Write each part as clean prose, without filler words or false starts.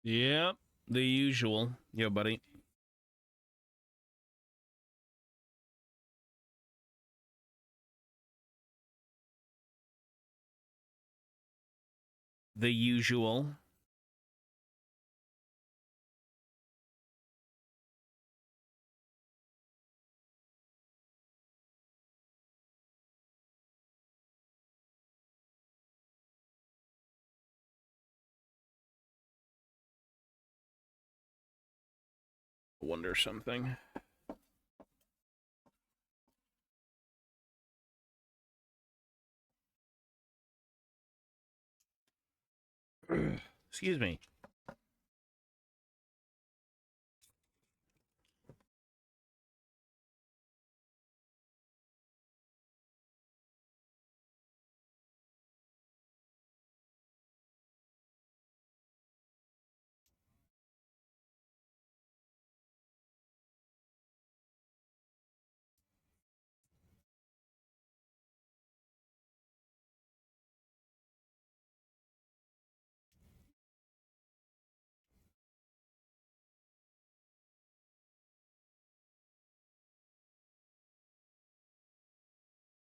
Yep, the usual. Yo, buddy. The usual. Wonder something. Excuse me.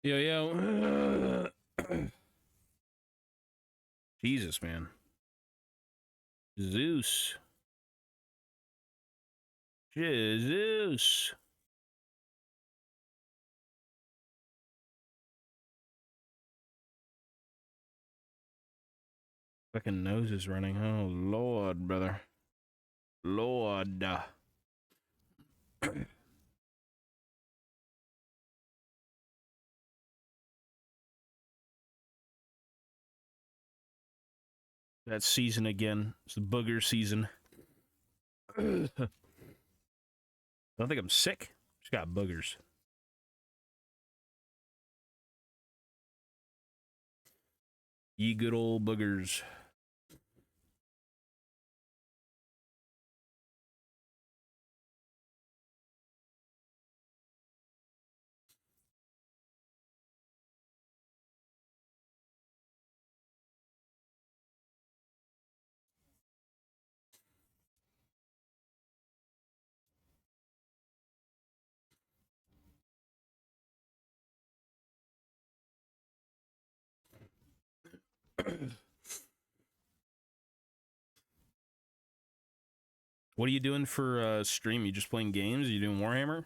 Yo, yo. Jesus, man. Zeus. Jesus. Fucking nose is running. Oh, Lord, brother. Lord. That season again. It's the booger season. I don't think I'm sick. Just got boogers. Ye good old boogers. What are you doing for stream? You just playing games? Are you doing Warhammer?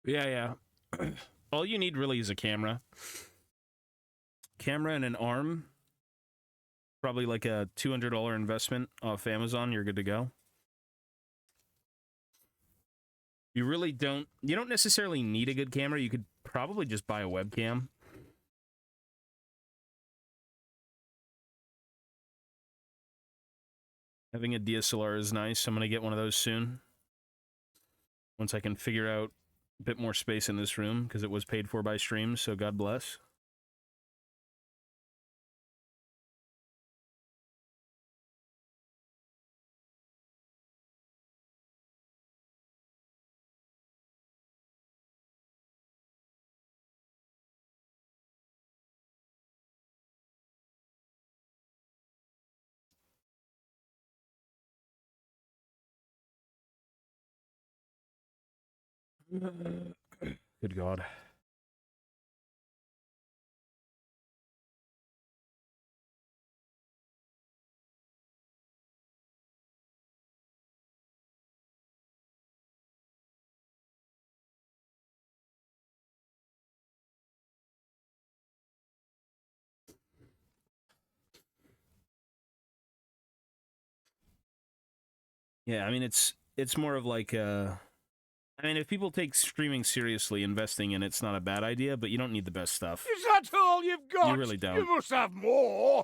Yeah, yeah. All you need really is a camera. Camera and an arm. Probably like a $200 investment off Amazon. You're good to go. You really don't... You don't necessarily need a good camera. You could probably just buy a webcam. Having a DSLR is nice. I'm going to get one of those soon. Once I can figure out a bit more space in this room, because it was paid for by streams, so God bless. Good God. Yeah, I mean, it's more of like, I mean, if people take streaming seriously, investing in it's not a bad idea, but you don't need the best stuff. Is that all you've got? You really don't. You must have more.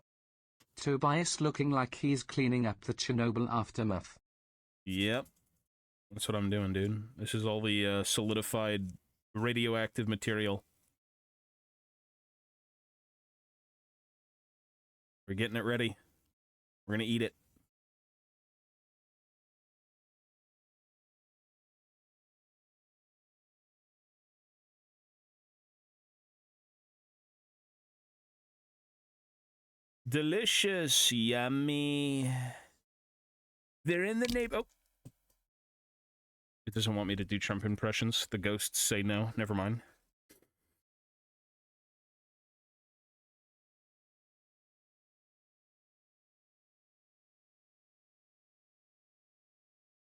Tobias looking like he's cleaning up the Chernobyl aftermath. Yep. That's what I'm doing, dude. This is all the solidified radioactive material. We're getting it ready. We're gonna eat it. Delicious, yummy. They're in the neighbor. Oh. It doesn't want me to do Trump impressions. The ghosts say no. Never mind.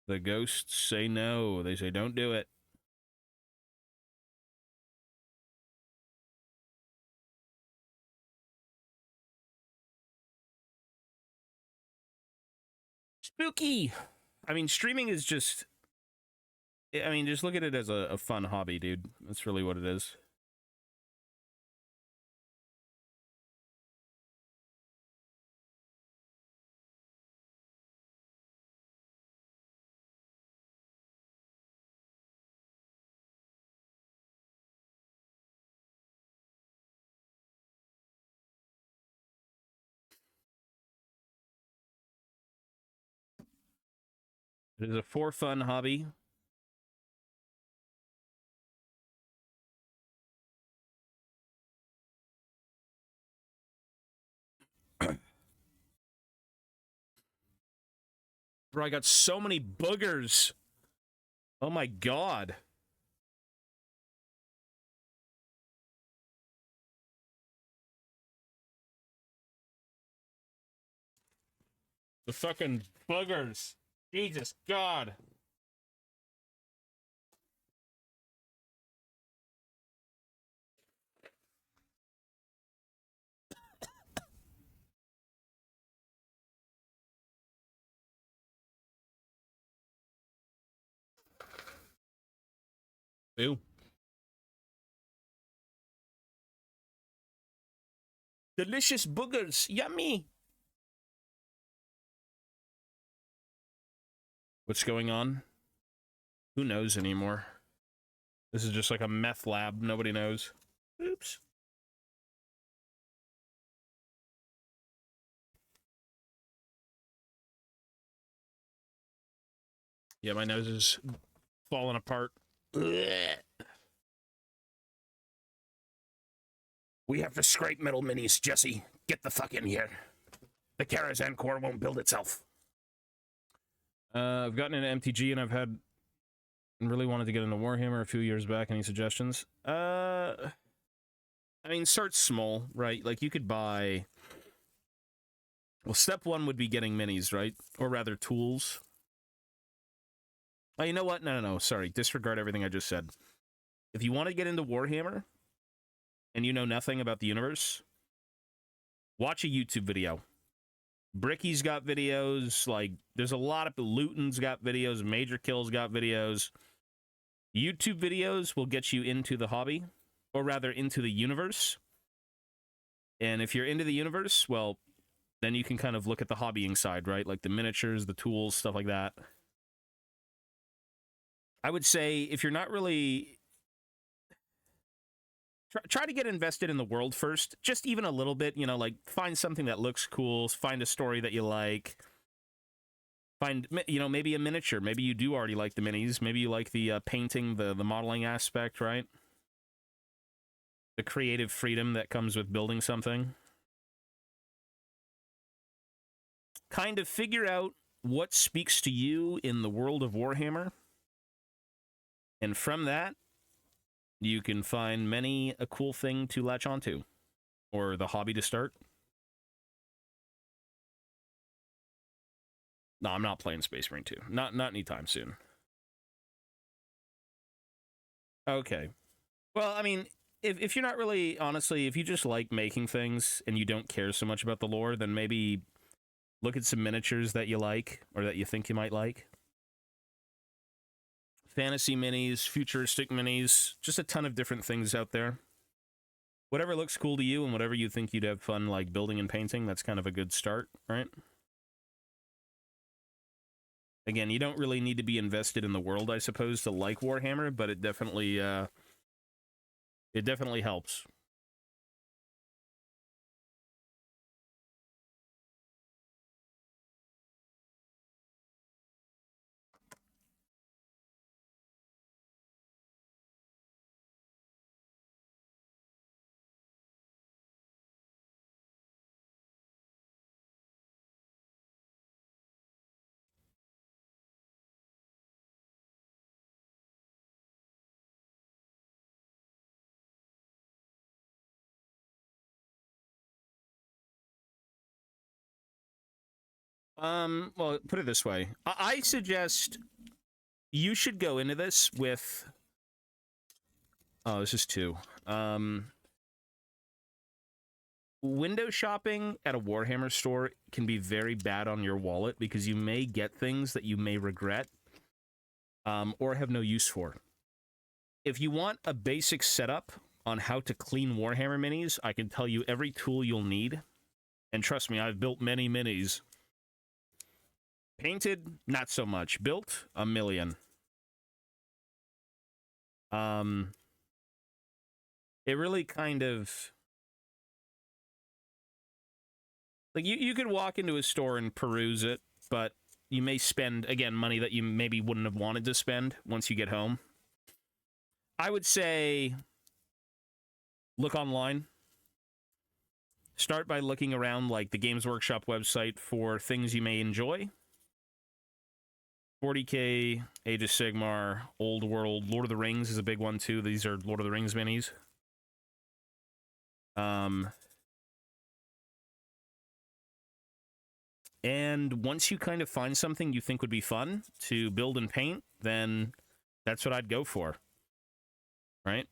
The ghosts say no. They say don't do it. Spooky. I mean, streaming is just... I mean, just look at it as a fun hobby, dude. That's really what it is. It is a for fun hobby. Bro, I got so many boogers. Oh my god. The fucking boogers. Jesus God. Ew. Delicious boogers. Yummy. What's going on? Who knows anymore? This is just like a meth lab. Nobody knows. Oops. Yeah, my nose is falling apart. Ugh. We have to scrape metal minis, Jesse. Get the fuck in here. The Karazhan core won't build itself. I've gotten into MTG and I've had really wanted to get into Warhammer a few years back. Any suggestions? I mean, start small, right? Like you could buy. Well, step one would be getting minis, right? Or rather, tools. Oh, you know what? No. Sorry. Disregard everything I just said. If you want to get into Warhammer and you know nothing about the universe, watch a YouTube video. Bricky's got videos. Like, there's a lot of... Luton's got videos. Major Kill's got videos. YouTube videos will get you into the hobby. Or rather, into the universe. And if you're into the universe, well, then you can kind of look at the hobbying side, right? Like the miniatures, the tools, stuff like that. I would say if you're not really... Try to get invested in the world first. Just even a little bit, you know, like find something that looks cool. Find a story that you like. Find, you know, maybe a miniature. Maybe you do already like the minis. Maybe you like the painting, the modeling aspect, right? The creative freedom that comes with building something. Kind of figure out what speaks to you in the world of Warhammer. And from that, you can find many a cool thing to latch onto. Or the hobby to start. No, I'm not playing Space Marine 2. Not anytime soon. Okay. Well, I mean, if you're not really, honestly, if you just like making things and you don't care so much about the lore, then maybe look at some miniatures that you like or that you think you might like. Fantasy minis, futuristic minis, just a ton of different things out there. Whatever looks cool to you and whatever you think you'd have fun like building and painting, that's kind of a good start, right? Again, you don't really need to be invested in the world, I suppose, to like Warhammer, but it definitely It definitely helps. Well, put it this way. I suggest you should go into this with... Oh, this is 2. Window shopping at a Warhammer store can be very bad on your wallet because you may get things that you may regret or have no use for. If you want a basic setup on how to clean Warhammer minis, I can tell you every tool you'll need. And trust me, I've built many minis. Painted, not so much. Built, 1,000,000. It really kind of... Like, you could walk into a store and peruse it, but you may spend, again, money that you maybe wouldn't have wanted to spend once you get home. I would say look online. Start by looking around, like, the Games Workshop website for things you may enjoy. 40K, Age of Sigmar, Old World, Lord of the Rings is a big one, too. These are Lord of the Rings minis. And once you kind of find something you think would be fun to build and paint, then that's what I'd go for. Right?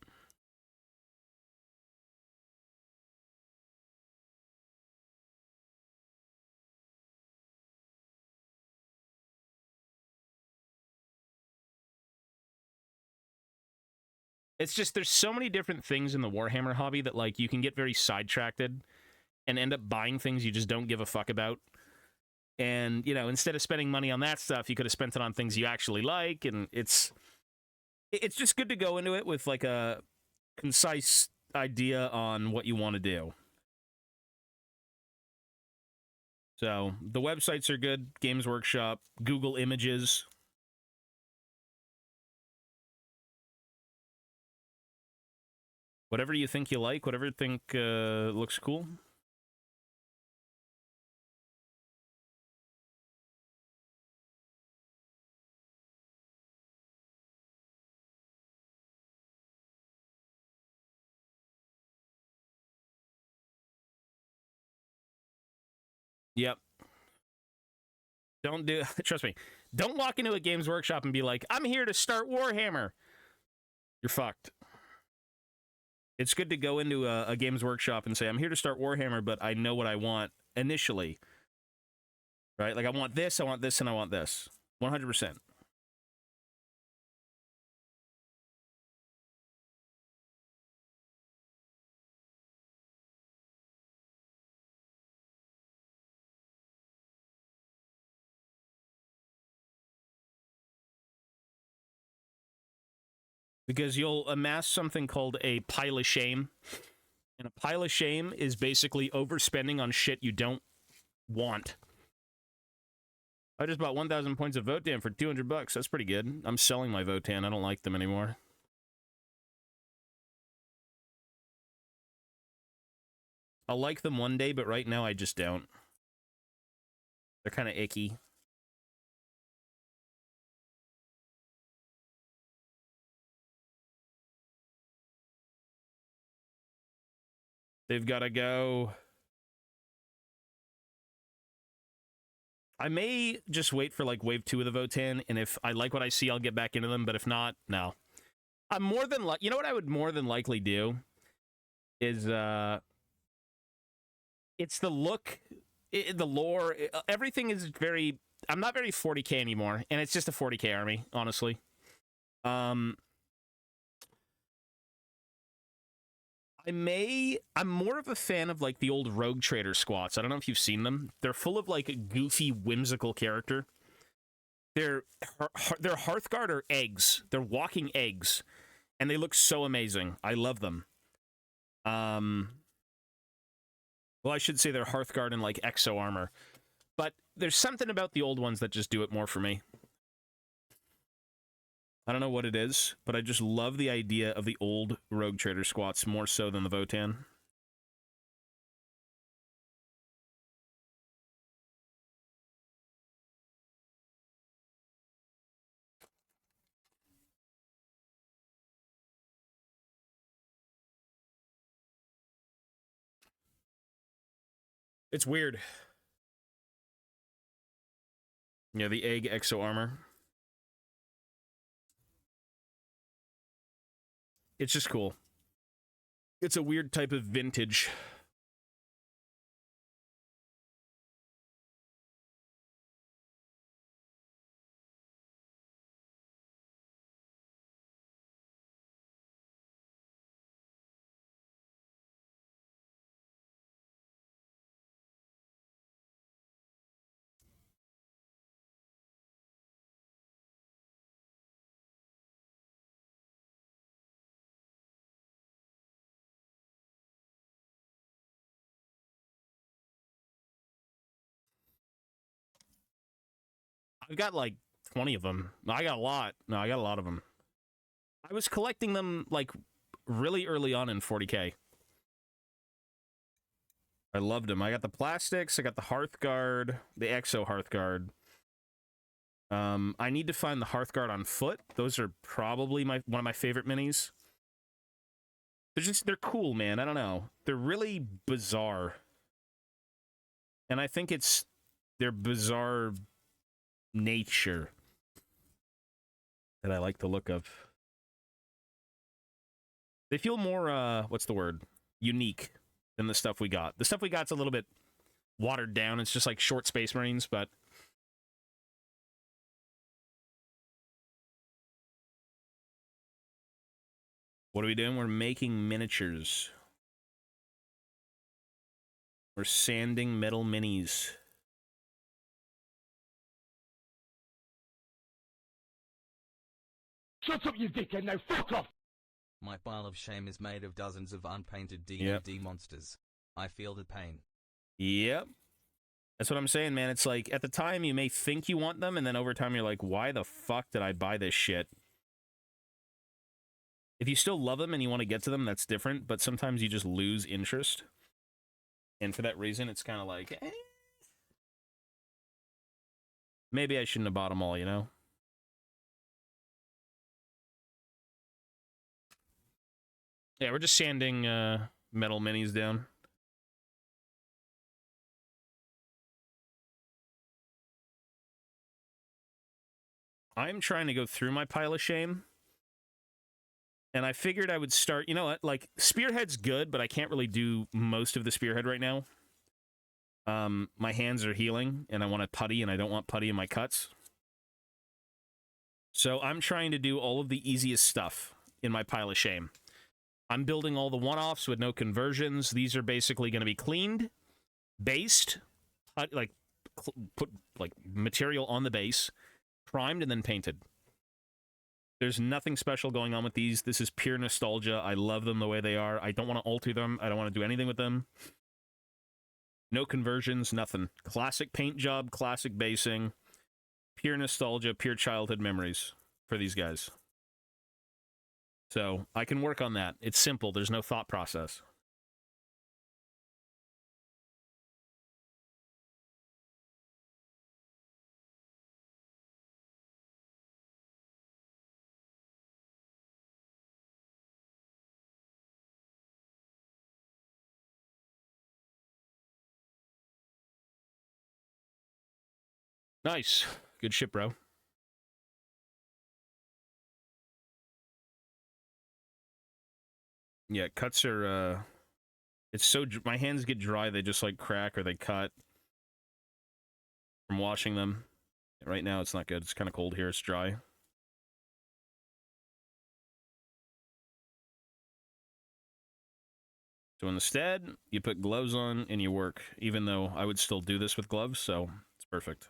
It's just, there's so many different things in the Warhammer hobby that, like, you can get very sidetracked and end up buying things you just don't give a fuck about. And, you know, instead of spending money on that stuff, you could have spent it on things you actually like, and it's just good to go into it with, like, a concise idea on what you want to do. So, the websites are good. Games Workshop, Google Images. Whatever you think you like, whatever you think looks cool. Yep. Don't do... Trust me. Don't walk into a Games Workshop and be like, I'm here to start Warhammer. You're fucked. It's good to go into a Games Workshop and say, I'm here to start Warhammer, but I know what I want initially. Right? Like, I want this, and I want this. 100%. Because you'll amass something called a pile of shame. And a pile of shame is basically overspending on shit you don't want. I just bought 1,000 points of Votan for $200. That's pretty good. I'm selling my Votan. I don't like them anymore. I'll like them one day, but right now I just don't. They're kind of icky. They've got to go. I may just wait for, like, Wave 2 of the Votan, and if I like what I see, I'll get back into them, but if not, no. I'm more than you know what I would more than likely do? Is, it's the look, the lore, everything is very... I'm not very 40k anymore, and it's just a 40k army, honestly. I'm more of a fan of, like, the old Rogue Trader squats. I don't know if you've seen them. They're full of, like, a goofy, whimsical character. Their Hearthguard are eggs. They're walking eggs. And they look so amazing. I love them. Well, I should say they're Hearthguard and like Exo Armor. But there's something about the old ones that just do it more for me. I don't know what it is, but I just love the idea of the old Rogue Trader squats more so than the Votan. It's weird. Yeah, the Egg Exo Armor. It's just cool. It's a weird type of vintage. I've got like 20 of them. No, I got a lot. No, I got a lot of them. I was collecting them like really early on in 40K. I loved them. I got the plastics. I got the Hearthguard, the Exo Hearthguard. I need to find the Hearthguard on foot. Those are probably one of my favorite minis. They're cool, man. I don't know. They're really bizarre. And I think it's their bizarre nature that I like the look of. They feel more, what's the word? Unique than the stuff we got. The stuff we got's a little bit watered down. It's just like short Space Marines, but... What are we doing? We're making miniatures. We're sanding metal minis. Shut up, you dickhead, now fuck off! My pile of shame is made of dozens of unpainted D&D monsters. I feel the pain. Yep. That's what I'm saying, man. It's like, at the time, you may think you want them, and then over time, you're like, why the fuck did I buy this shit? If you still love them and you want to get to them, that's different, but sometimes you just lose interest. And for that reason, it's kind of like, eh. Maybe I shouldn't have bought them all, you know? Yeah, we're just sanding metal minis down. I'm trying to go through my pile of shame. And I figured I would start, you know what, like, Spearhead's good, but I can't really do most of the Spearhead right now. My hands are healing, and I want to putty, and I don't want putty in my cuts. So I'm trying to do all of the easiest stuff in my pile of shame. I'm building all the one-offs with no conversions. These are basically going to be cleaned, based, like, put like material on the base, primed, and then painted. There's nothing special going on with these. This is pure nostalgia. I love them the way they are. I don't want to alter them. I don't want to do anything with them. No conversions, nothing. Classic paint job, classic basing, pure nostalgia, pure childhood memories for these guys. So I can work on that. It's simple. There's no thought process. Nice. Good shit, bro. Yeah, cuts are, it's so, my hands get dry, they just, like, crack or they cut from washing them. Right now, it's not good. It's kind of cold here. It's dry. So instead, you put gloves on and you work, even though I would still do this with gloves, so it's perfect.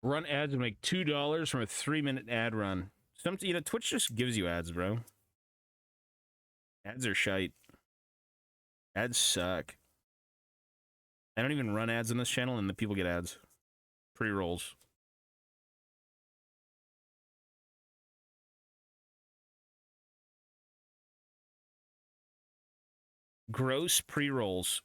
Run ads and make $2 from a 3-minute ad run. You know, Twitch just gives you ads, bro. Ads are shite. Ads suck. I don't even run ads on this channel, and the people get ads. Pre-rolls. Gross pre-rolls.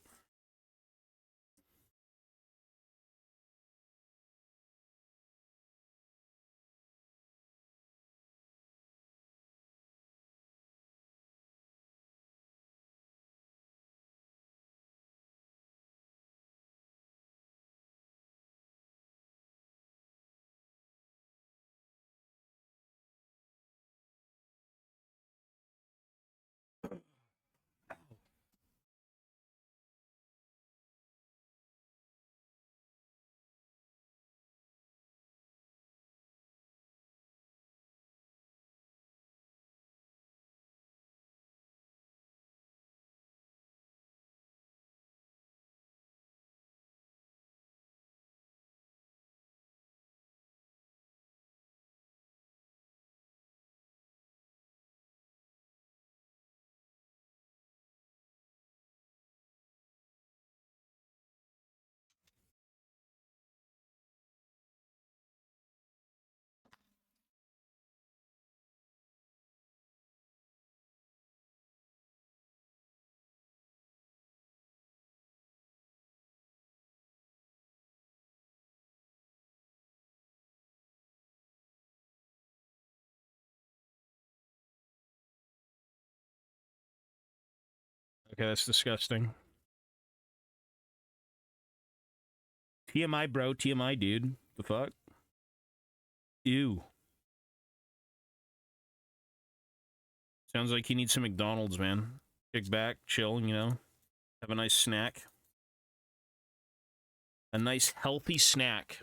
Okay, that's disgusting. TMI, bro. TMI, dude. The fuck? Ew. Sounds like he needs some McDonald's, man. Kick back, chill, you know. Have a nice snack. A nice, healthy snack.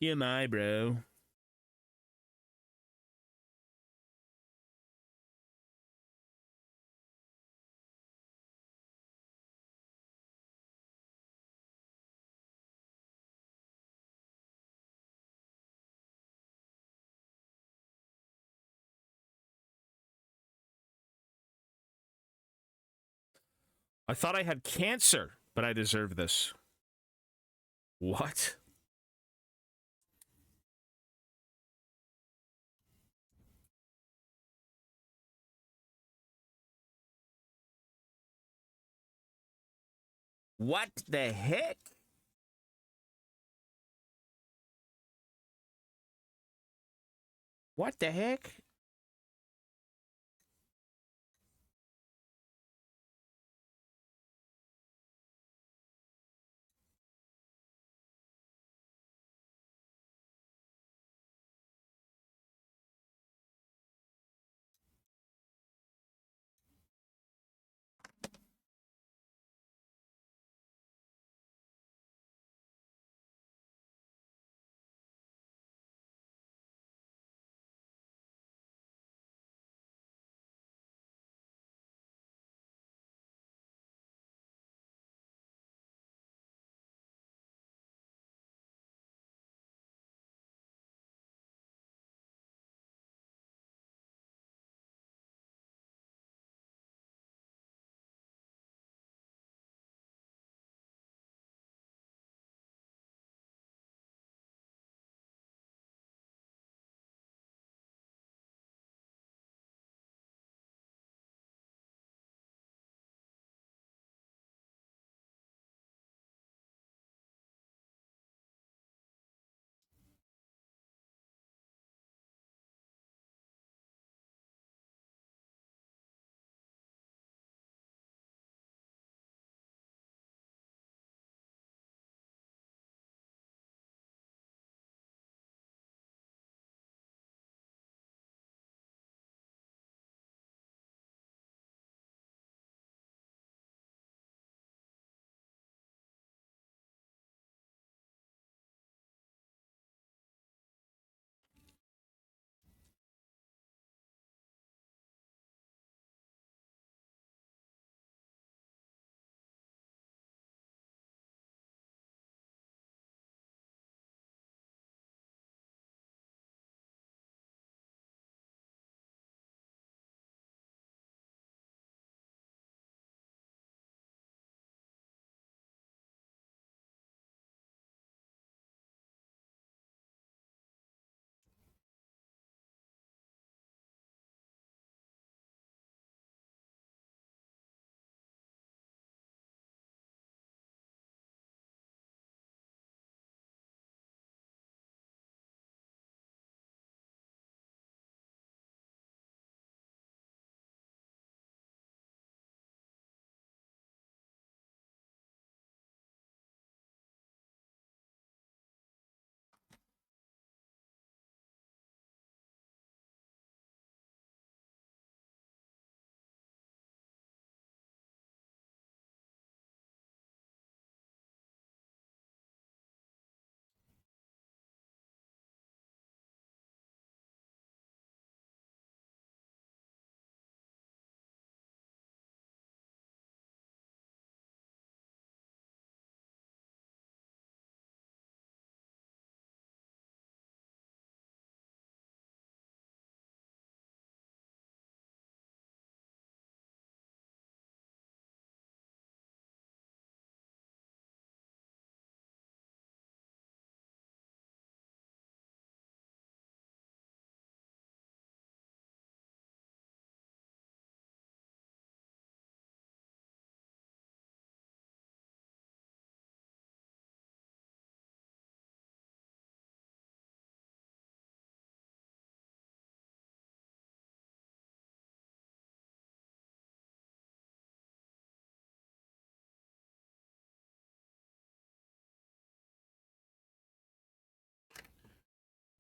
TMI, bro. I thought I had cancer, but I deserve this. What? What the heck? What the heck?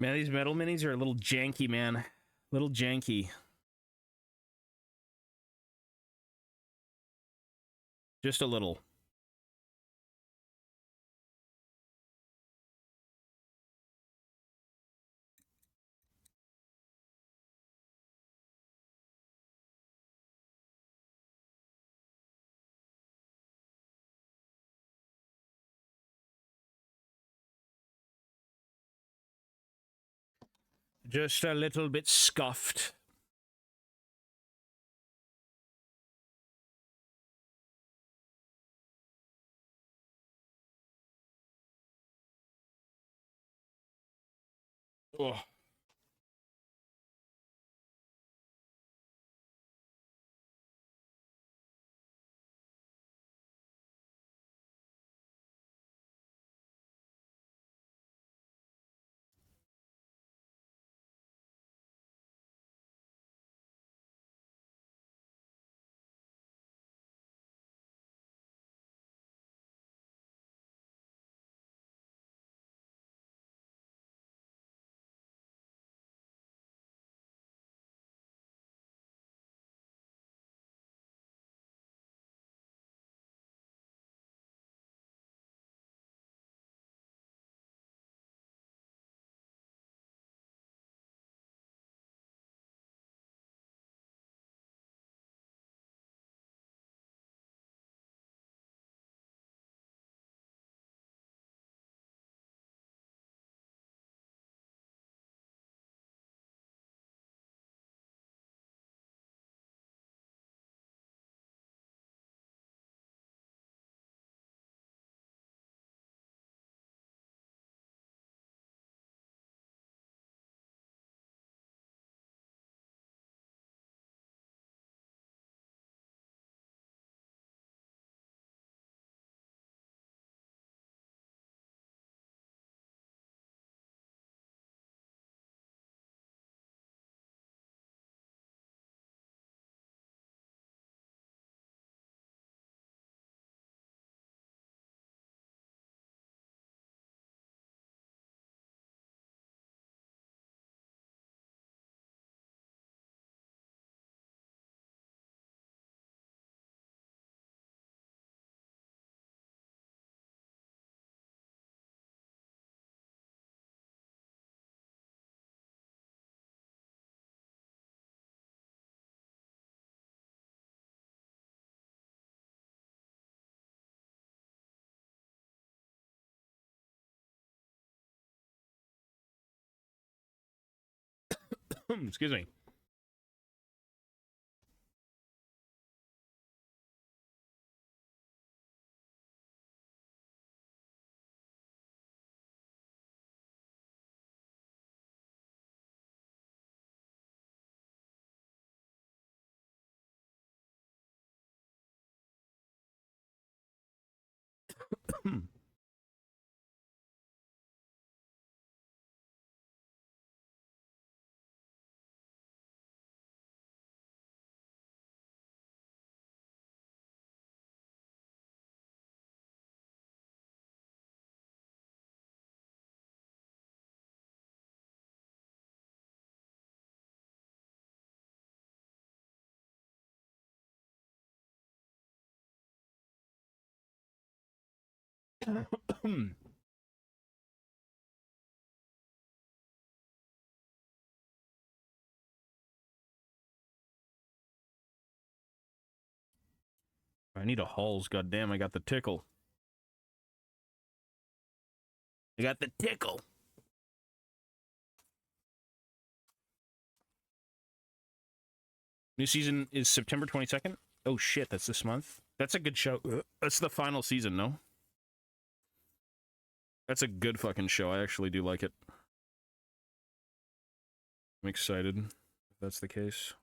Man, these metal minis are a little janky, man. A little janky. Just a little. Just a little bit scuffed. Oh. Excuse me. I need a Halls. Goddamn, I got the tickle. I got the tickle. New season is September 22nd. Oh shit, that's this month. That's a good show. That's the final season, no? That's a good fucking show. I actually do like it. I'm excited if that's the case.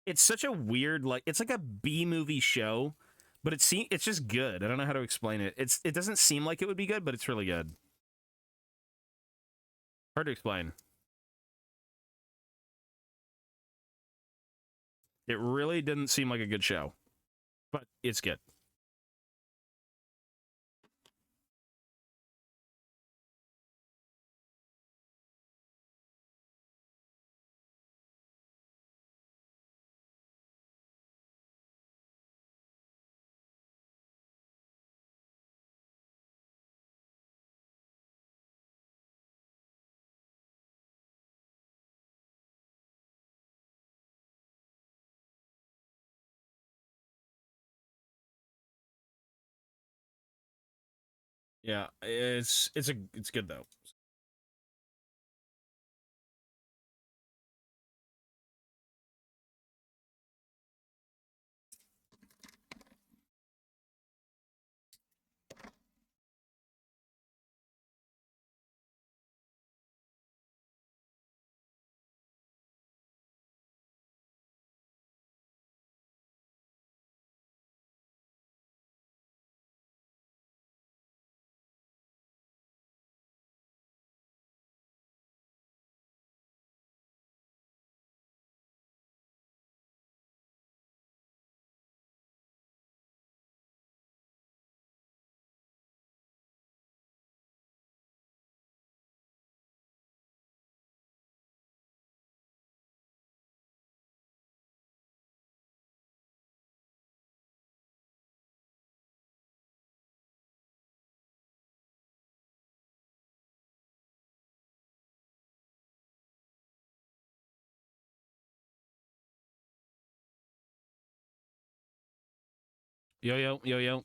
It's such a weird, like, it's like a B-movie show, but it's just good. I don't know how to explain it. It doesn't seem like it would be good, but it's really good. Hard to explain. It really didn't seem like a good show, but it's good. Yeah, it's good though. Yo yo yo yo.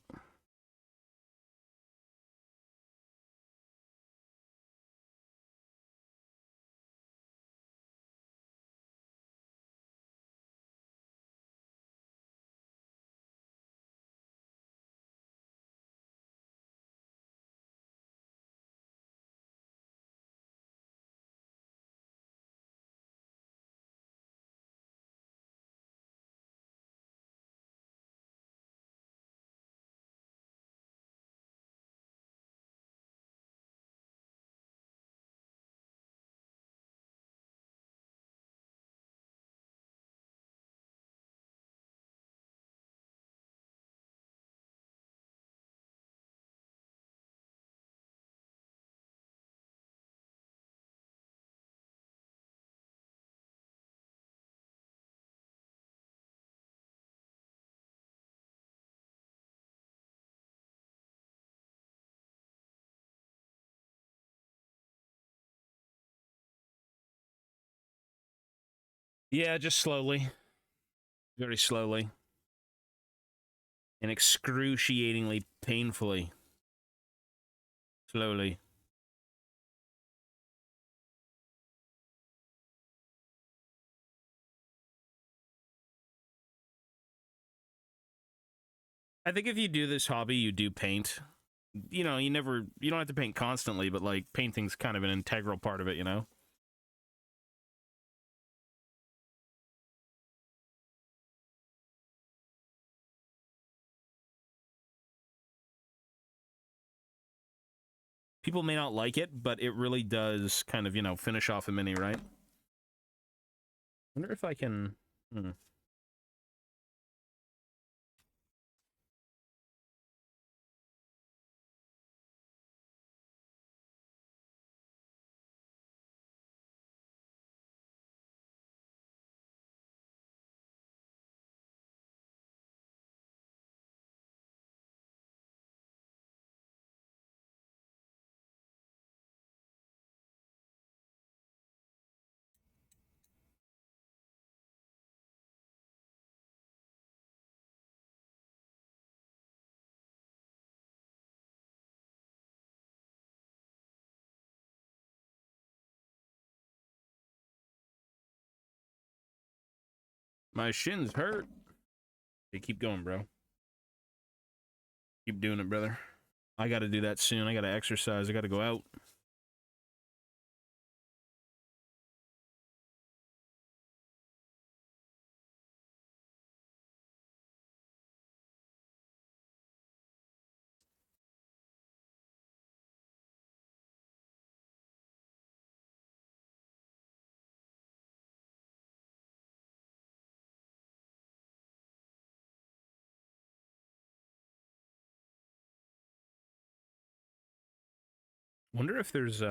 Yeah, just slowly. Very slowly. And excruciatingly painfully. Slowly. I think if you do this hobby, you do paint. You know, you don't have to paint constantly, but like painting's kind of an integral part of it, you know? People may not like it, but it really does kind of, you know, finish off a mini, right? Wonder if I can... My shins hurt. Hey, keep going, bro. Keep doing it, brother. I gotta do that soon. I gotta exercise. I gotta go out. Wonder if there's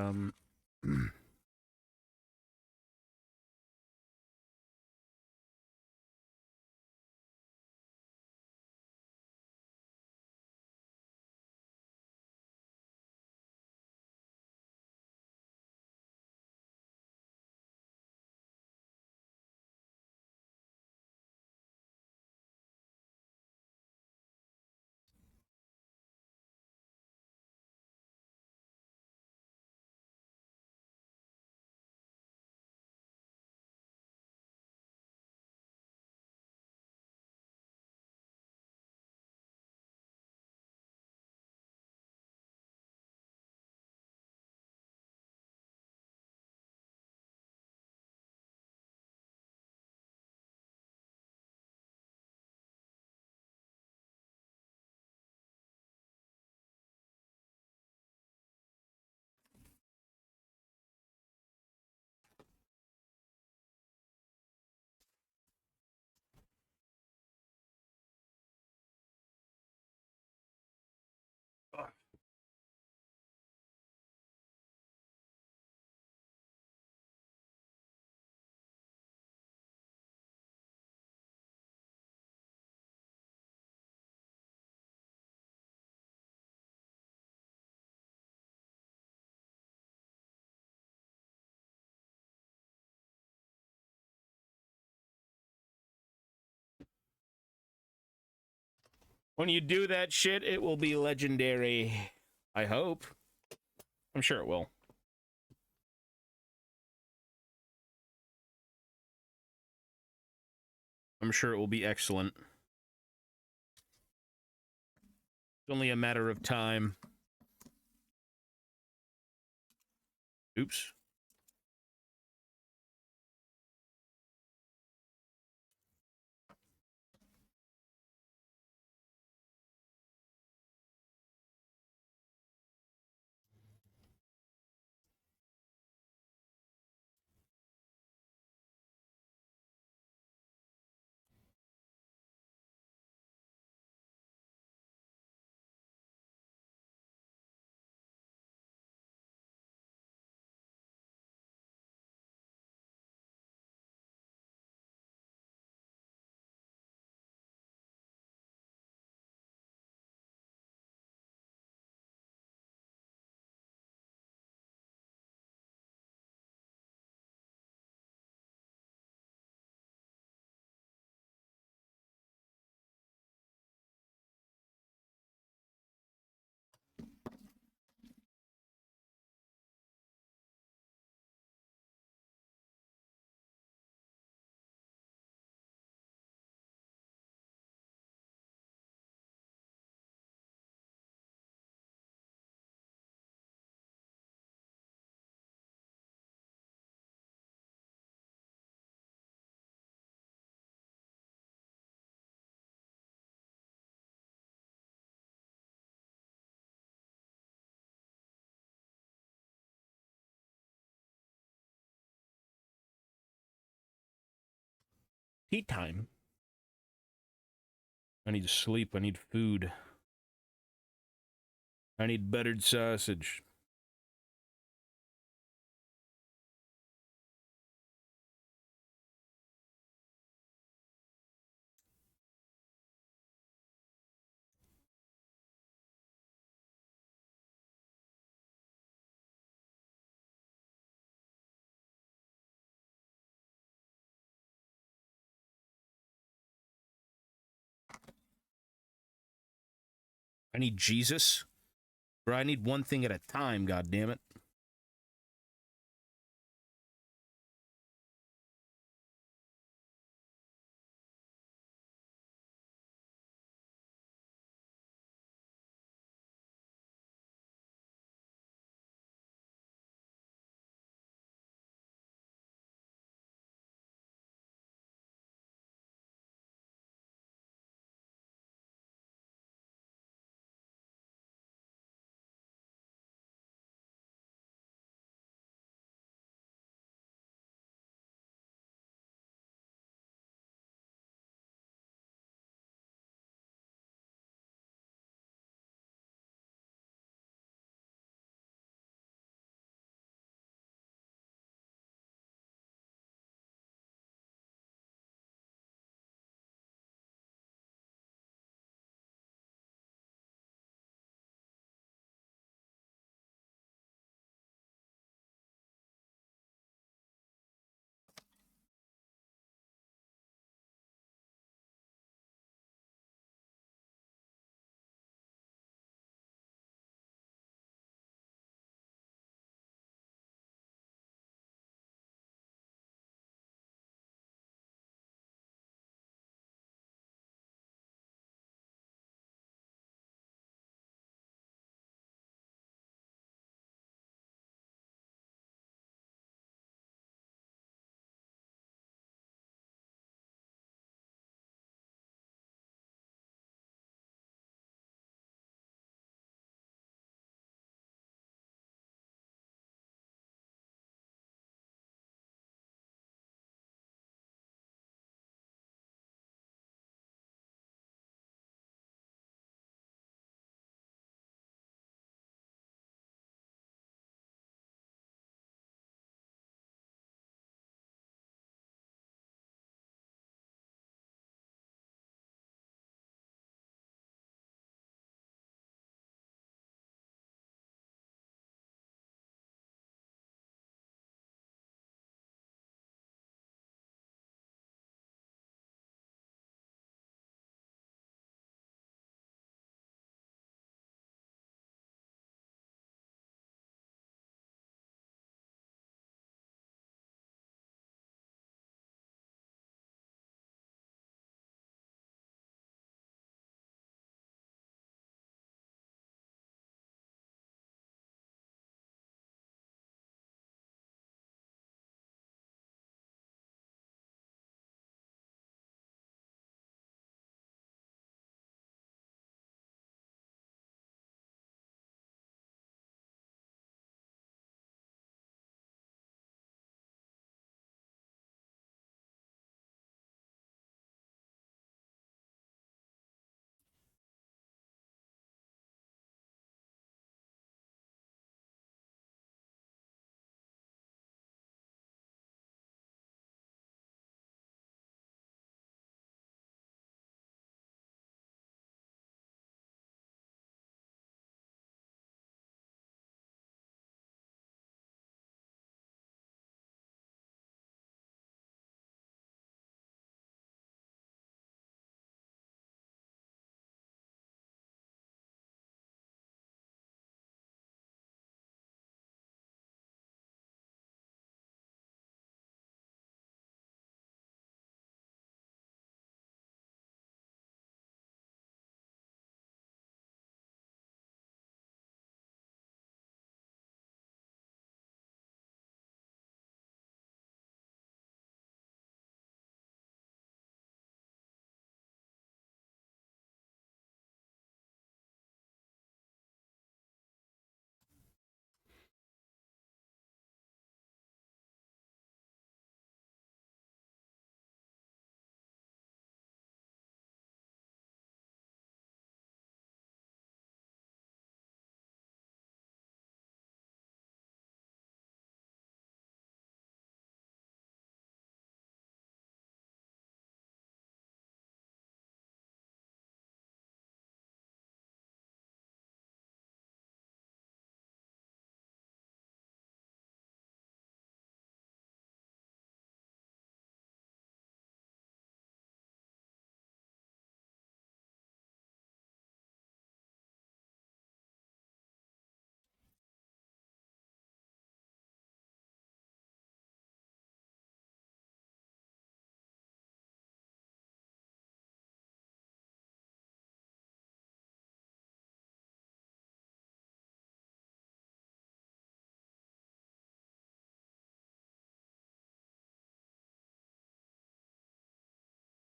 when you do that shit, it will be legendary. I hope. I'm sure it will. I'm sure it will be excellent. It's only a matter of time. Oops. Tea time. I need sleep. I need food. I need buttered sausage. I need Jesus. Bro, I need one thing at a time, God damn it.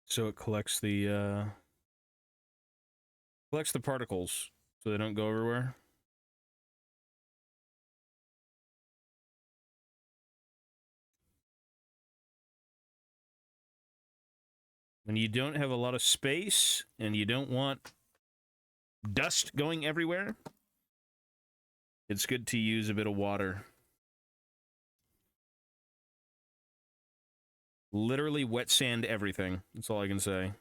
So it collects the particles so they don't go everywhere. When you don't have a lot of space and you don't want dust going everywhere, it's good to use a bit of water. Literally wet sand everything. That's all I can say.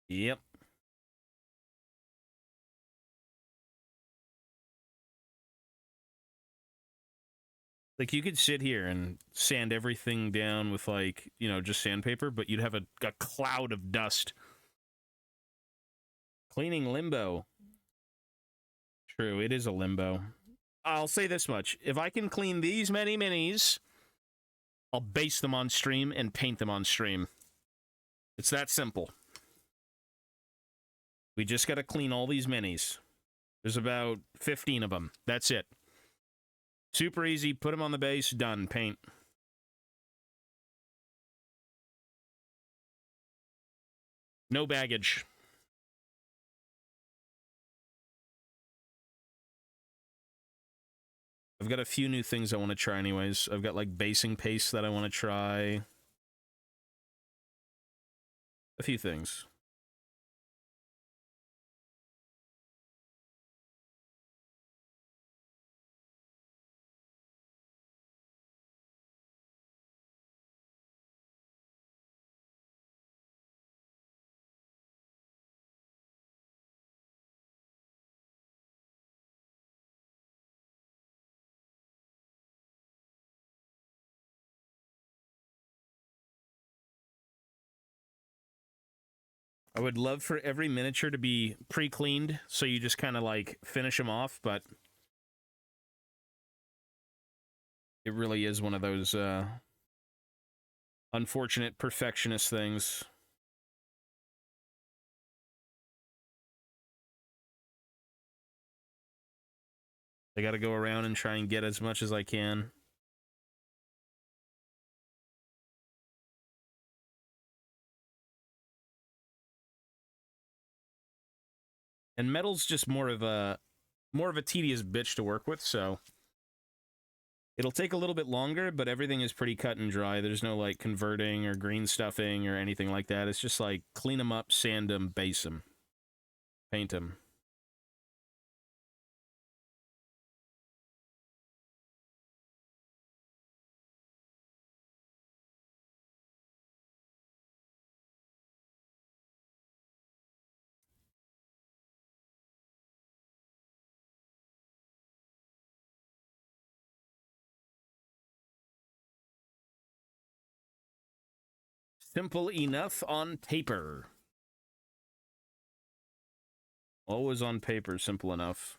Yep. Like, you could sit here and sand everything down with, like, you know, just sandpaper, but you'd have a cloud of dust. Cleaning limbo. True, it is a limbo. I'll say this much. If I can clean these many minis, I'll base them on stream and paint them on stream. It's that simple. We just got to clean all these minis. There's about 15 of them. That's it. Super easy. Put them on the base. Done. Paint. No baggage. I've got a few new things I want to try anyways. I've got, like, basing paste that I want to try. A few things. I would love for every miniature to be pre-cleaned, so you just kind of, like, finish them off, but it really is one of those, unfortunate perfectionist things. I gotta go around and try and get as much as I can. And metal's just more of a tedious bitch to work with, so it'll take a little bit longer, but everything is pretty cut and dry. There's no, like, converting or green stuffing or anything like that. It's just, like, clean them up, sand them, base them, paint them. Simple enough on paper. Always on paper, simple enough.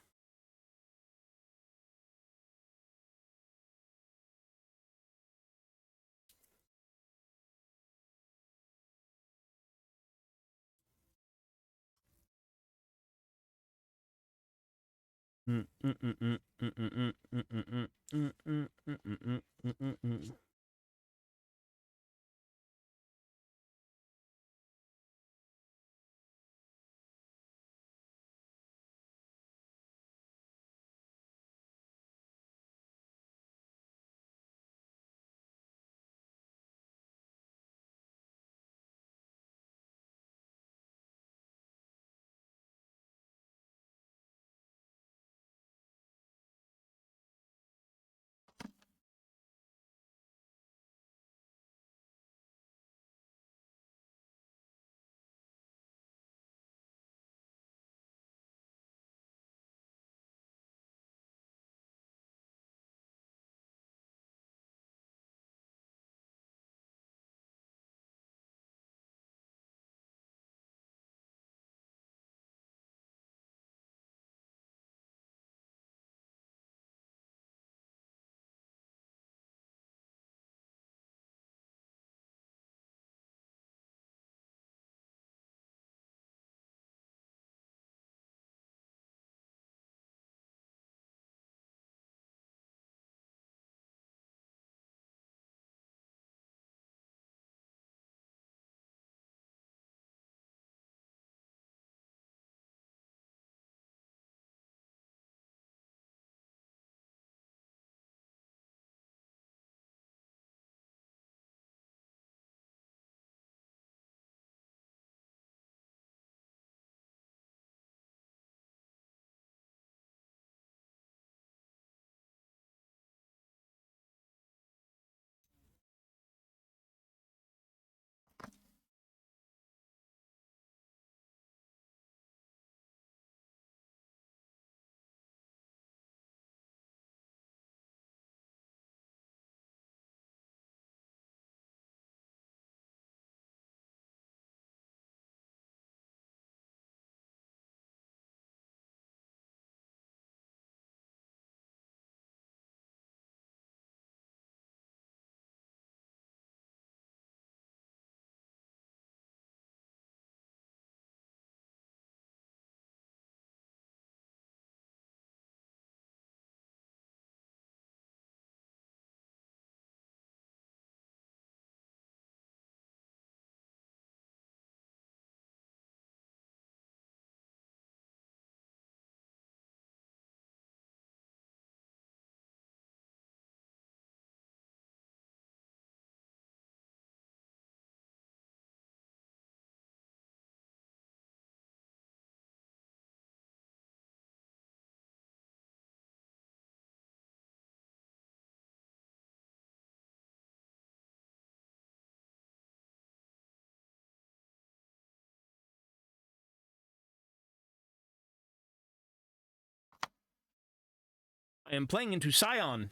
I am playing into Scion.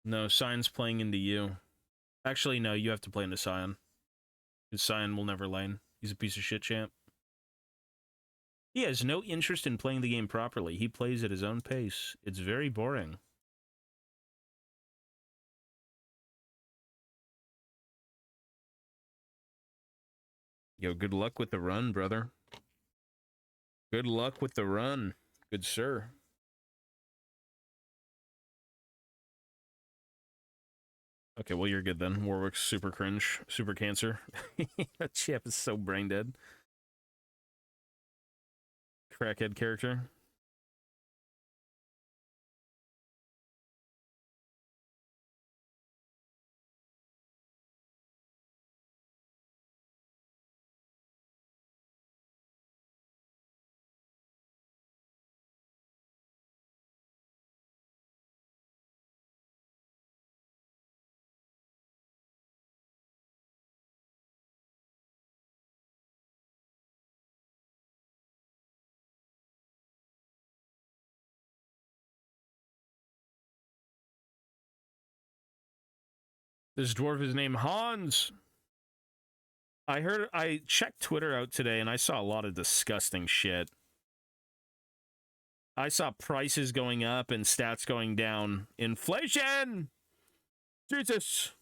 No, Sion's playing into you. Actually, no, you have to play into Sion. Because Sion will never lane. He's a piece of shit champ. He has no interest in playing the game properly. He plays at his own pace. It's very boring. Yo, good luck with the run, brother. Good luck with the run. Good sir. Okay, well, you're good then. Warwick's super cringe. Super cancer. That chap is so brain dead. Crackhead character. This dwarf is named Hans. I checked Twitter out today and I saw a lot of disgusting shit. I saw prices going up and stats going down. Inflation! Jesus!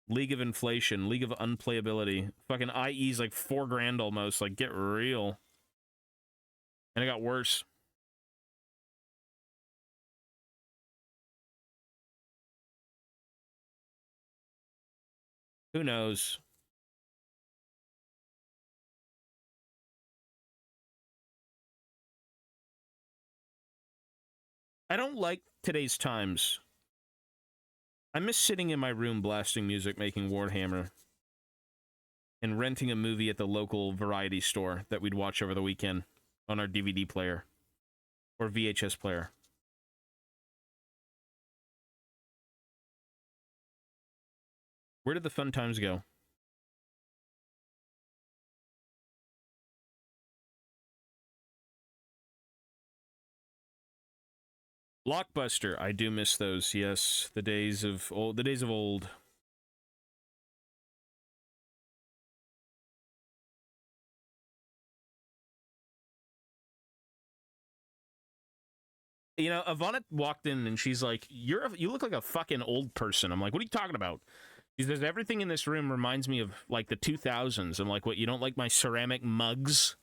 League of Inflation. League of Unplayability. Fucking IE's like $4,000 almost. Like, get real. And it got worse. Who knows? I don't like today's times. I miss sitting in my room blasting music, making Warhammer, and renting a movie at the local variety store that we'd watch over the weekend on our DVD player or VHS player. Where did the fun times go? Blockbuster. I do miss those. Yes, the days of old. The days of old. You know, Ivana walked in and she's like, you look like a fucking old person." I'm like, "What are you talking about?" She says, "Everything in this room reminds me of like the 2000s." I'm like, "What? You don't like my ceramic mugs?"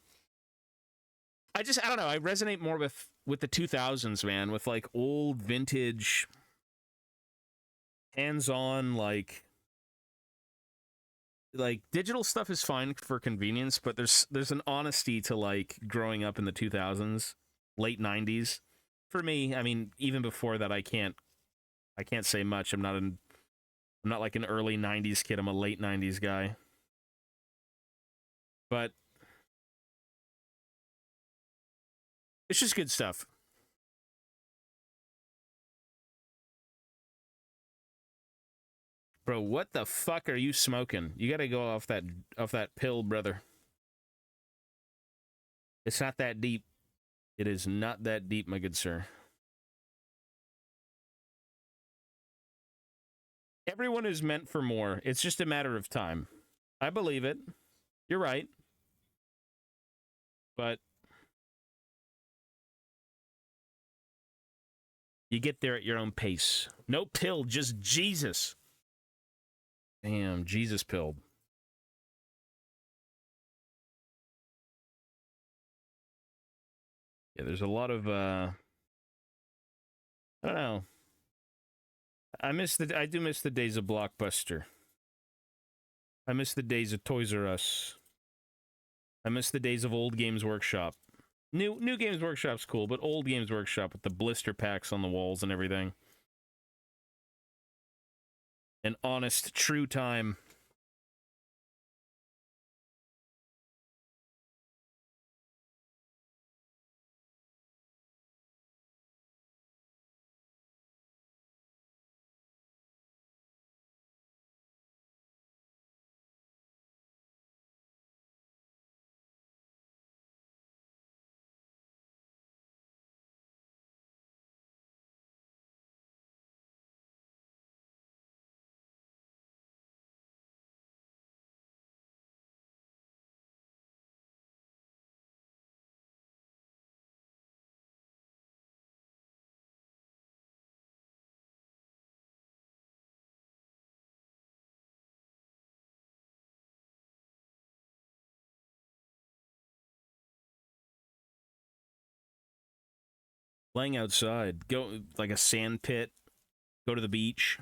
I don't know. I resonate more with the 2000s, man, with like old vintage, hands-on, like digital stuff is fine for convenience, but there's an honesty to like growing up in the 2000s, late 90s. For me, I mean, even before that, I can't say much. I'm not like an early 90s kid. I'm a late 90s guy. But it's just good stuff. Bro, what the fuck are you smoking? You gotta go off that pill, brother. It's not that deep. It is not that deep, my good sir. Everyone is meant for more. It's just a matter of time. I believe it. You're right. But you get there at your own pace. No pill, just Jesus. Damn, Jesus pilled. Yeah, there's a lot of I don't know. I do miss the days of Blockbuster. I miss the days of Toys R Us. I miss the days of old Games Workshop. New Games Workshop's cool, but old Games Workshop with the blister packs on the walls and everything. An honest, true time. Playing outside. Go, like a sand pit. Go to the beach.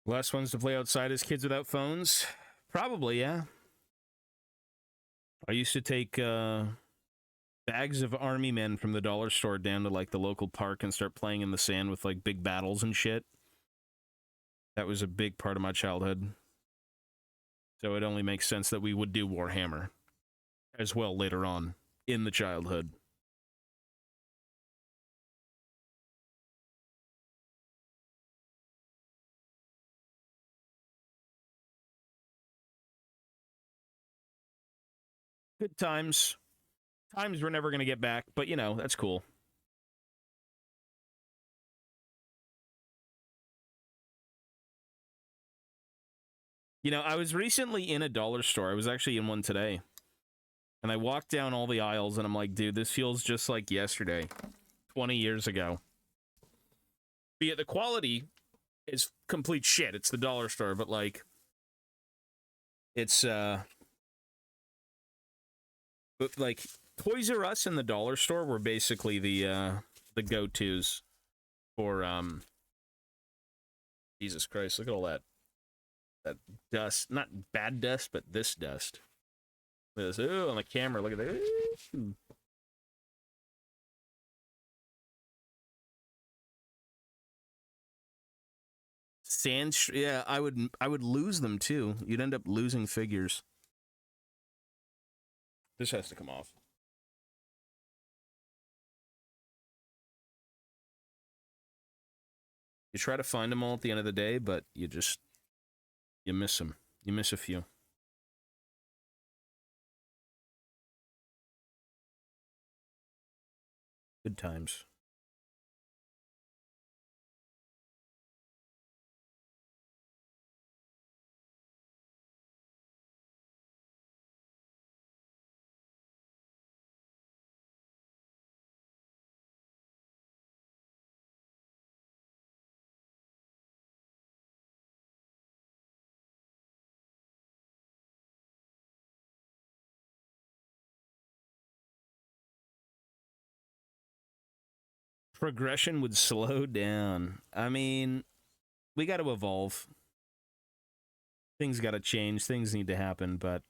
Last ones to play outside as kids without phones? Probably, yeah. I used to take bags of army men from the dollar store down to like the local park and start playing in the sand with like big battles and shit. That was a big part of my childhood. So it only makes sense that we would do Warhammer as well later on in the childhood. Good times. Times we're never going to get back, but you know, that's cool. You know, I was recently in a dollar store. I was actually in one today. And I walked down all the aisles and I'm like, dude, this feels just like yesterday, 20 years ago. But yet the quality is complete shit. It's the dollar store, but like, it's, but like, Toys R Us and the dollar store were basically the go-tos for, Jesus Christ, look at all that dust. Not bad dust, but this dust. Look at this. Ooh, on the camera, look at that. Ooh. Yeah, I would lose them too. You'd end up losing figures. This has to come off. You try to find them all at the end of the day, but you miss them. You miss a few. Good times. Progression would slow down. I mean, we got to evolve. Things got to change. Things need to happen, but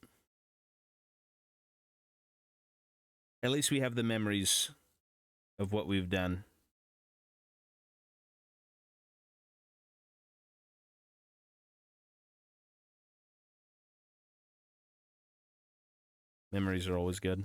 at least we have the memories of what we've done. Memories are always good.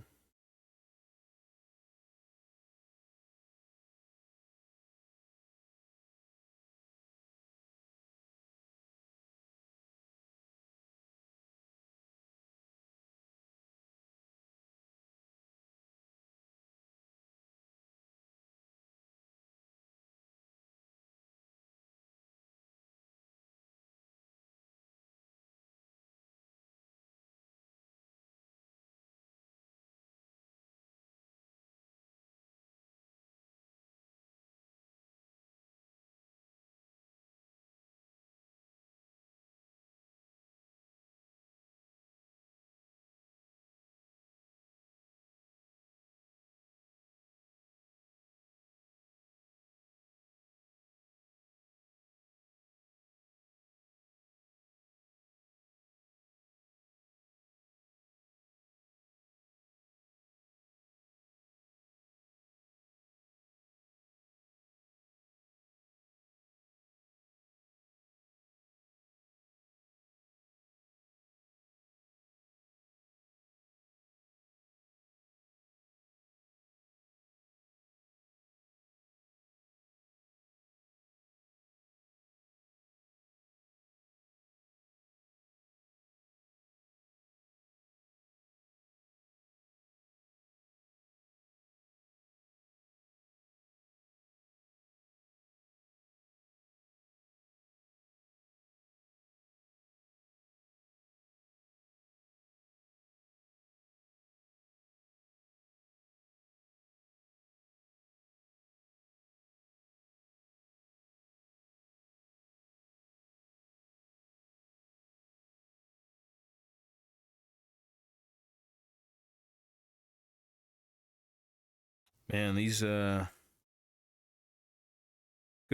Man, these, good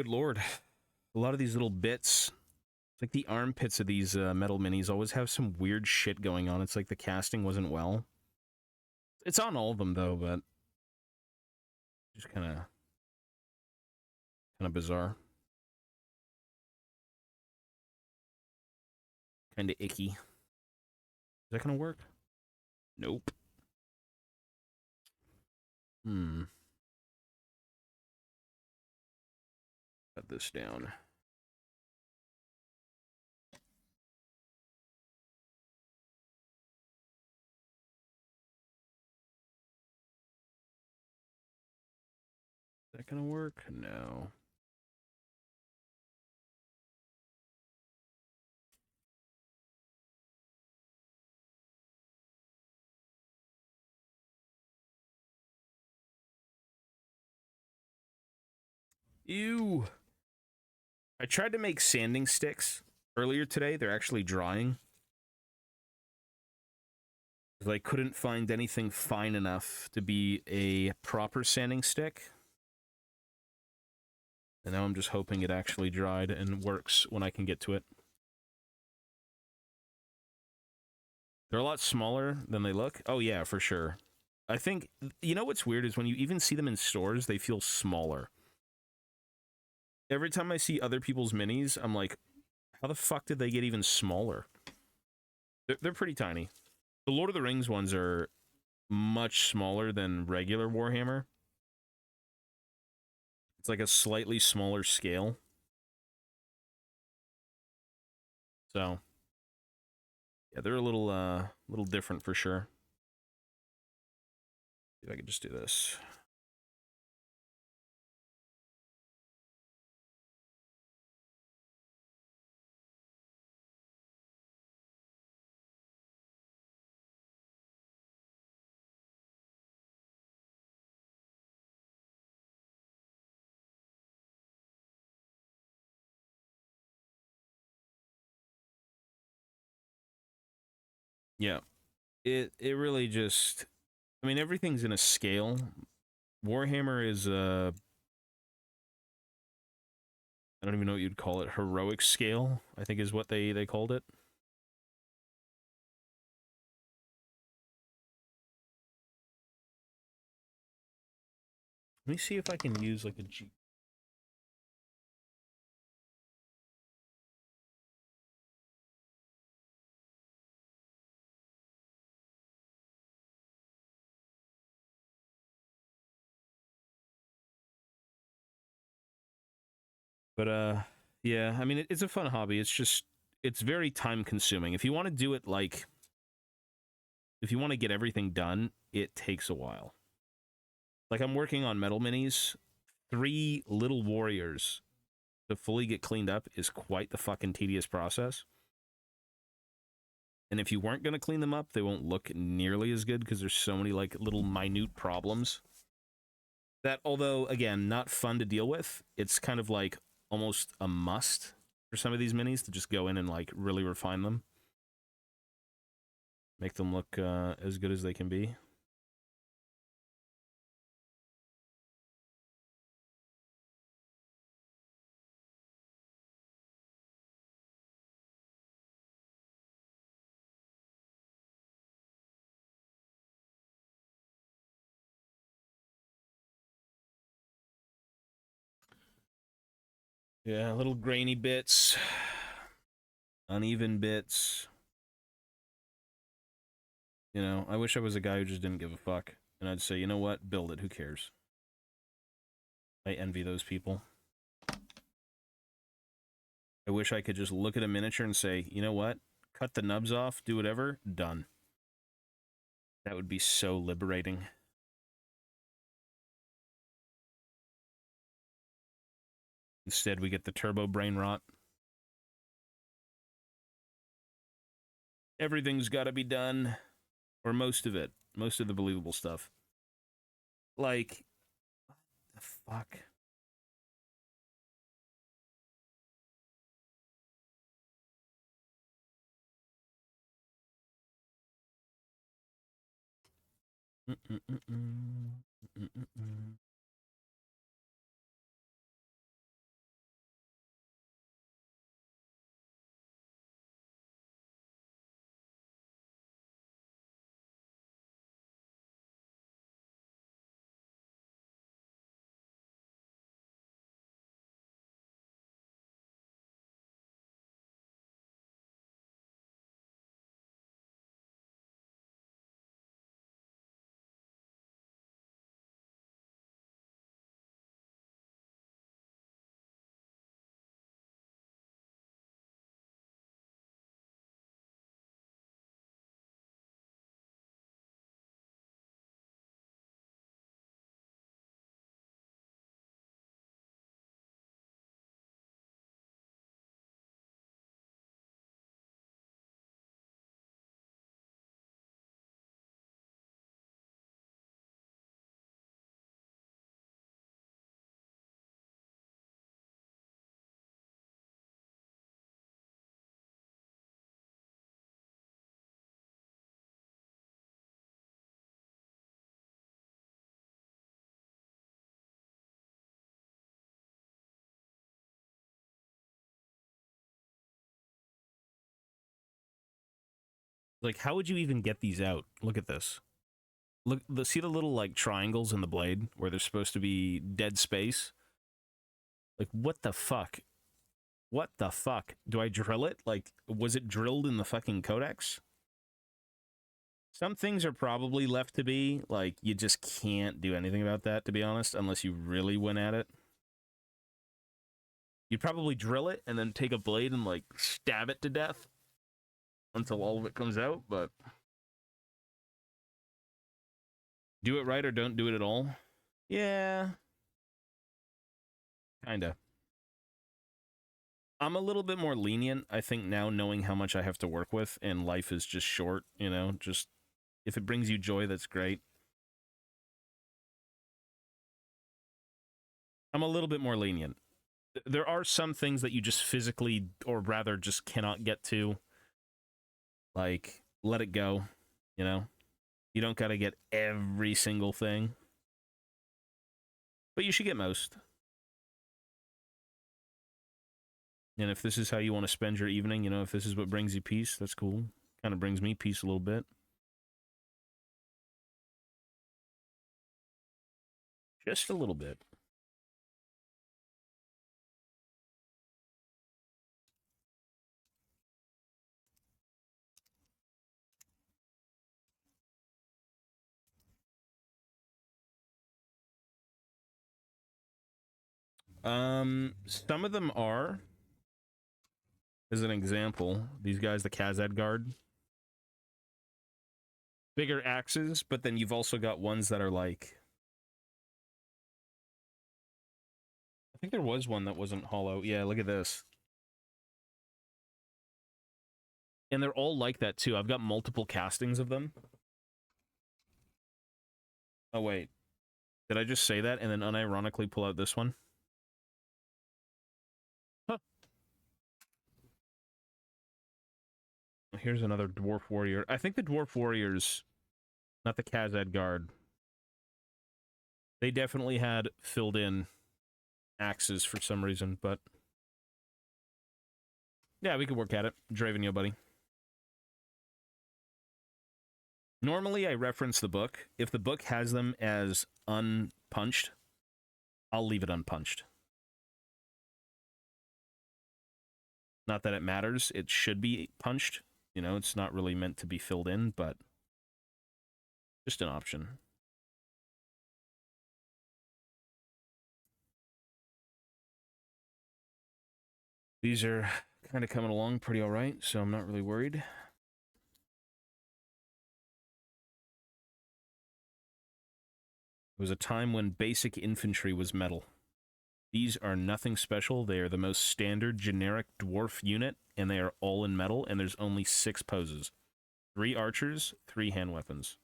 lord. A lot of these little bits, it's like the armpits of these metal minis always have some weird shit going on. It's like the casting wasn't well. It's on all of them, though, but just kind of bizarre. Kind of icky. Is that gonna work? Nope. Cut this down. Is that gonna work? No. Ew. I tried to make sanding sticks earlier today. They're actually drying. I couldn't find anything fine enough to be a proper sanding stick. And now I'm just hoping it actually dried and works when I can get to it. They're a lot smaller than they look. Oh yeah, for sure. I think, you know what's weird is when you even see them in stores, they feel smaller. Every time I see other people's minis, I'm like, how the fuck did they get even smaller? They're pretty tiny. The Lord of the Rings ones are much smaller than regular Warhammer. It's like a slightly smaller scale. So, yeah, they're a little different for sure. See if I could just do this. Yeah, it really just, I mean, everything's in a scale. Warhammer is I don't even know what you'd call it, heroic scale, I think is what they called it. Let me see if I can use like a G. But yeah, I mean it's a fun hobby. It's just it's very time consuming. If you want to do it like if you want to get everything done, it takes a while. Like I'm working on metal minis. 3 little warriors to fully get cleaned up is quite the fucking tedious process. And if you weren't going to clean them up, they won't look nearly as good because there's so many like little minute problems that, although again not fun to deal with, it's kind of like almost a must for some of these minis to just go in and like really refine them, make them look as good as they can be. Yeah, little grainy bits, uneven bits. You know, I wish I was a guy who just didn't give a fuck. And I'd say, you know what? Build it. Who cares? I envy those people. I wish I could just look at a miniature and say, you know what? Cut the nubs off, do whatever, done. That would be so liberating. Instead, we get the turbo brain rot. Everything's got to be done. Or most of it. Most of the believable stuff. Like, what the fuck? Mm-mm-mm. Like, how would you even get these out? Look at this. Look, see the little, like, triangles in the blade where there's supposed to be dead space? Like, what the fuck? What the fuck? Do I drill it? Like, was it drilled in the fucking codex? Some things are probably left to be. Like, you just can't do anything about that, to be honest, unless you really went at it. You'd probably drill it and then take a blade and, like, stab it to death until all of it comes out, but... Do it right or don't do it at all? Yeah. Kinda. I'm a little bit more lenient, I think, now knowing how much I have to work with, and life is just short, you know? Just, if it brings you joy, that's great. I'm a little bit more lenient. There are some things that you just physically, or rather just cannot get to. Like, let it go, you know? You don't gotta get every single thing. But you should get most. And if this is how you want to spend your evening, you know, if this is what brings you peace, that's cool. Kind of brings me peace a little bit. Just a little bit. Some of them are. As an example, these guys, the Khazad Guard. Bigger axes, but then you've also got ones that are like... I think there was one that wasn't hollow. Yeah, look at this. And they're all like that, too. I've got multiple castings of them. Oh, wait. Did I just say that and then unironically pull out this one? Huh. Here's another Dwarf Warrior. I think the Dwarf Warriors, not the Khazad Guard, they definitely had filled in axes for some reason, but... Yeah, we could work at it. Draven you, buddy. Normally, I reference the book. If the book has them as unpunched, I'll leave it unpunched. Not that it matters. It should be punched. You know, it's not really meant to be filled in, but just an option. These are kind of coming along pretty all right, so I'm not really worried. It was a time when basic infantry was metal. These are nothing special. They are the most standard generic dwarf unit, and they are all in metal, and there's only 6 poses. 3 archers, 3 hand weapons.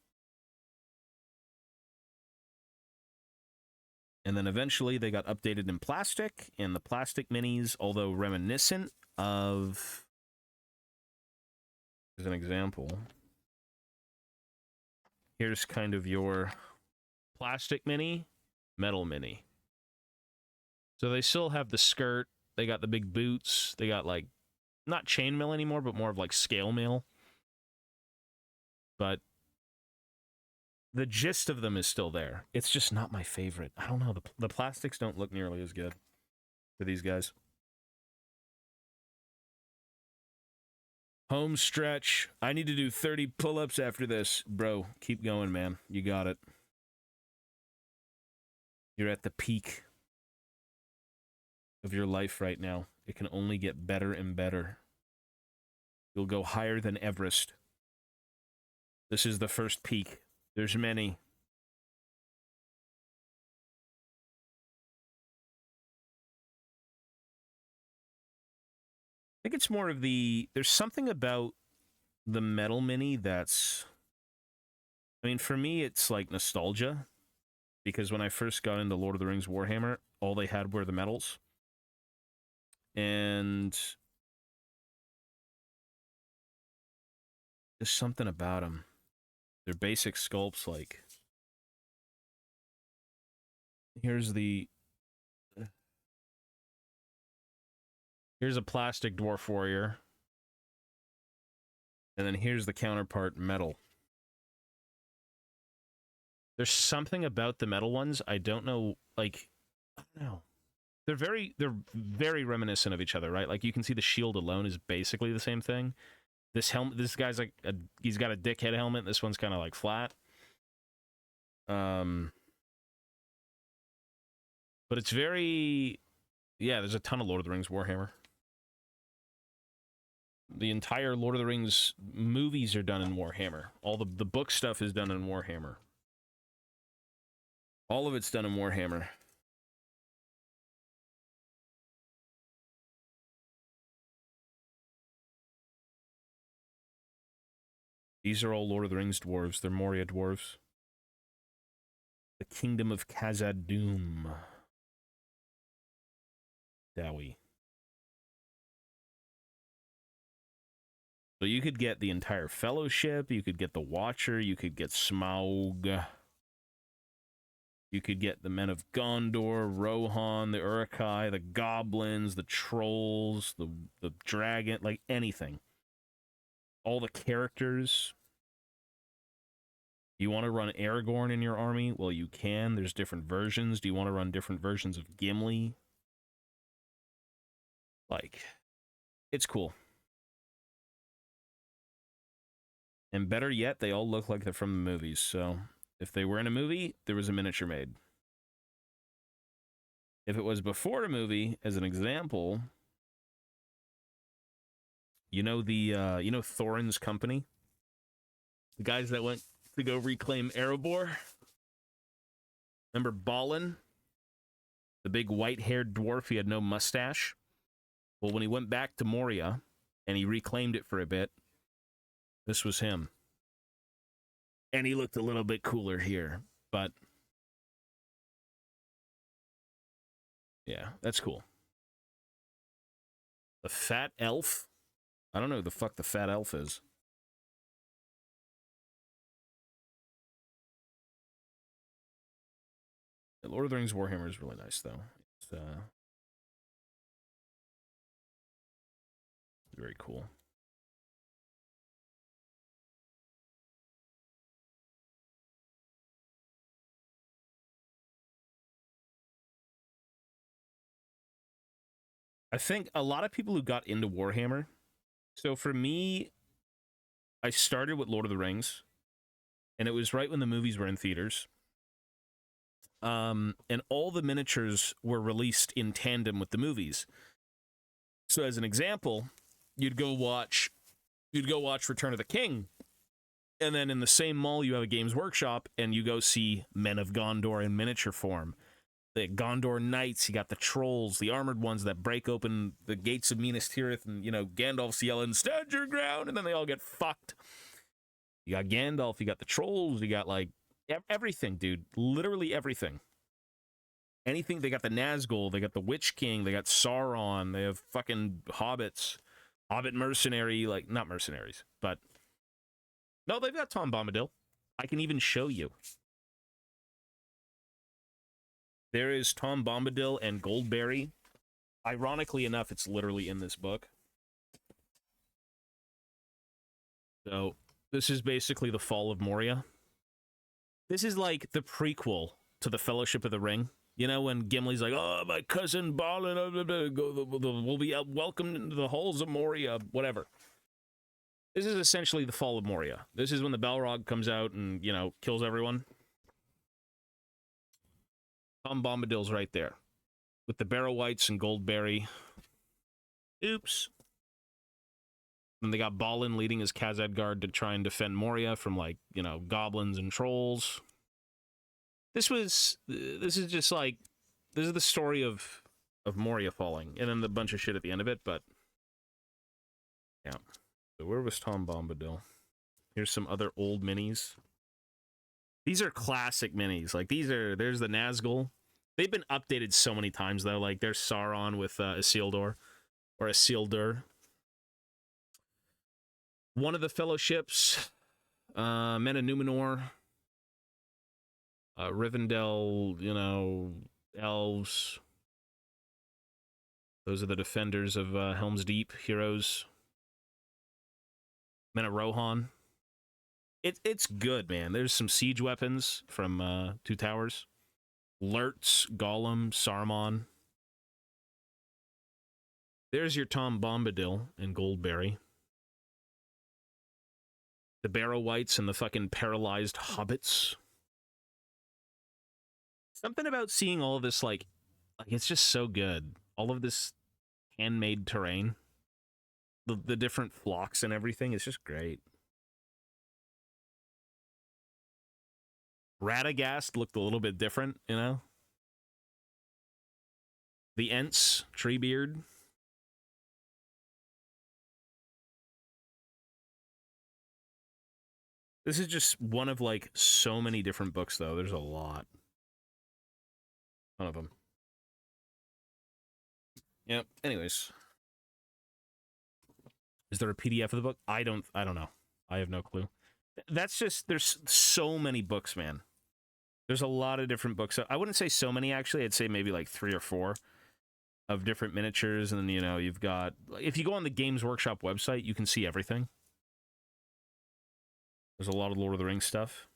And then eventually they got updated in plastic, and the plastic minis, although reminiscent of... As an example, here's kind of your plastic mini, metal mini. So they still have the skirt. They got the big boots. They got, like, not chainmail anymore, but more of, like, scale mail. But the gist of them is still there. It's just not my favorite. I don't know. The plastics don't look nearly as good for these guys. Home stretch. I need to do 30 pull-ups after this. Bro, keep going, man. You got it. You're at the peak of your life right now. It can only get better and better. You'll go higher than Everest. This is the first peak. There's many. I think it's more of the... There's something about the metal mini that's... I mean, for me, it's like nostalgia. Because when I first got into Lord of the Rings Warhammer, all they had were the metals. And... there's something about them. Their basic sculpts, like... Here's a plastic dwarf warrior. And then here's the counterpart, metal. There's something about the metal ones, I don't know, like... I don't know. They're very reminiscent of each other, right? Like, you can see the shield alone is basically the same thing. This helmet, this guy's like, he's got a dickhead helmet. This one's kind of like flat. But it's very, yeah, there's a ton of Lord of the Rings Warhammer. The entire Lord of the Rings movies are done in Warhammer. All the book stuff is done in Warhammer. All of it's done in Warhammer. These are all Lord of the Rings dwarves. They're Moria dwarves. The Kingdom of Khazad-dûm. Dowie. So you could get the entire Fellowship, you could get the Watcher, you could get Smaug. You could get the Men of Gondor, Rohan, the Uruk-hai, the Goblins, the Trolls, the Dragon, like anything. All the characters. You want to run Aragorn in your army? Well, you can. There's different versions. Do you want to run different versions of Gimli? Like, it's cool. And better yet, they all look like they're from the movies. So, if they were in a movie, there was a miniature made. If it was before a movie, as an example, you know Thorin's company? The guys that went to go reclaim Erebor? Remember Balin? The big white-haired dwarf, he had no mustache? Well, when he went back to Moria, and he reclaimed it for a bit, this was him. And he looked a little bit cooler here, but... yeah, that's cool. The fat elf? I don't know who the fuck the fat elf is. The Lord of the Rings Warhammer is really nice, though. It's very cool. I think a lot of people who got into Warhammer... So for me, I started with Lord of the Rings, and it was right when the movies were in theaters. And all the miniatures were released in tandem with the movies. So as an example, you'd go watch Return of the King, and then in the same mall you have a Games Workshop, and you go see Men of Gondor in miniature form. The Gondor Knights, you got the trolls, the armored ones that break open the gates of Minas Tirith, and, you know, Gandalf's yelling, "Stand your ground," and then they all get fucked. You got Gandalf, you got the trolls, you got, like, everything, dude. Literally everything. Anything. They got the Nazgul, they got the Witch King, they got Sauron, they have fucking hobbits. Hobbit mercenary, like, not mercenaries, but... no, they've got Tom Bombadil. I can even show you. There is Tom Bombadil and Goldberry. Ironically enough, it's literally in this book. So, this is basically the fall of Moria. This is like the prequel to the Fellowship of the Ring. You know, when Gimli's like, oh, my cousin Balin will be welcomed into the halls of Moria, whatever. This is essentially the fall of Moria. This is when the Balrog comes out and, you know, kills everyone. Tom Bombadil's right there. With the Barrow Whites and Goldberry. Oops. And they got Balin leading his Khazad Guard to try and defend Moria from, like, you know, goblins and trolls. This is just like, this is the story of Moria falling, and then the bunch of shit at the end of it, but, yeah. So where was Tom Bombadil? Here's some other old minis. These are classic minis. Like, there's the Nazgul. They've been updated so many times, though. Like, there's Sauron with Isildur, or Isildur. One of the fellowships, Men of Numenor, Rivendell, you know, elves. Those are the defenders of Helm's Deep, heroes. Men of Rohan. It's good, man. There's some siege weapons from Two Towers. Lurtz, Gollum, Saruman. There's your Tom Bombadil and Goldberry. The Barrow Whites and the fucking paralyzed hobbits. Something about seeing all of this, like it's just so good. All of this handmade terrain. The different flocks and everything is just great. Radagast looked a little bit different, you know? The Ents, Treebeard. This is just one of, like, so many different books, though. There's a lot. One of them. Yep. Anyways. Is there a PDF of the book? I don't know. I have no clue. That's just, there's so many books, man. There's a lot of different books. I wouldn't say so many, actually. I'd say maybe like 3 or 4 of different miniatures. And then, you know, you've got, if you go on the Games Workshop website, you can see everything. There's a lot of Lord of the Rings stuff.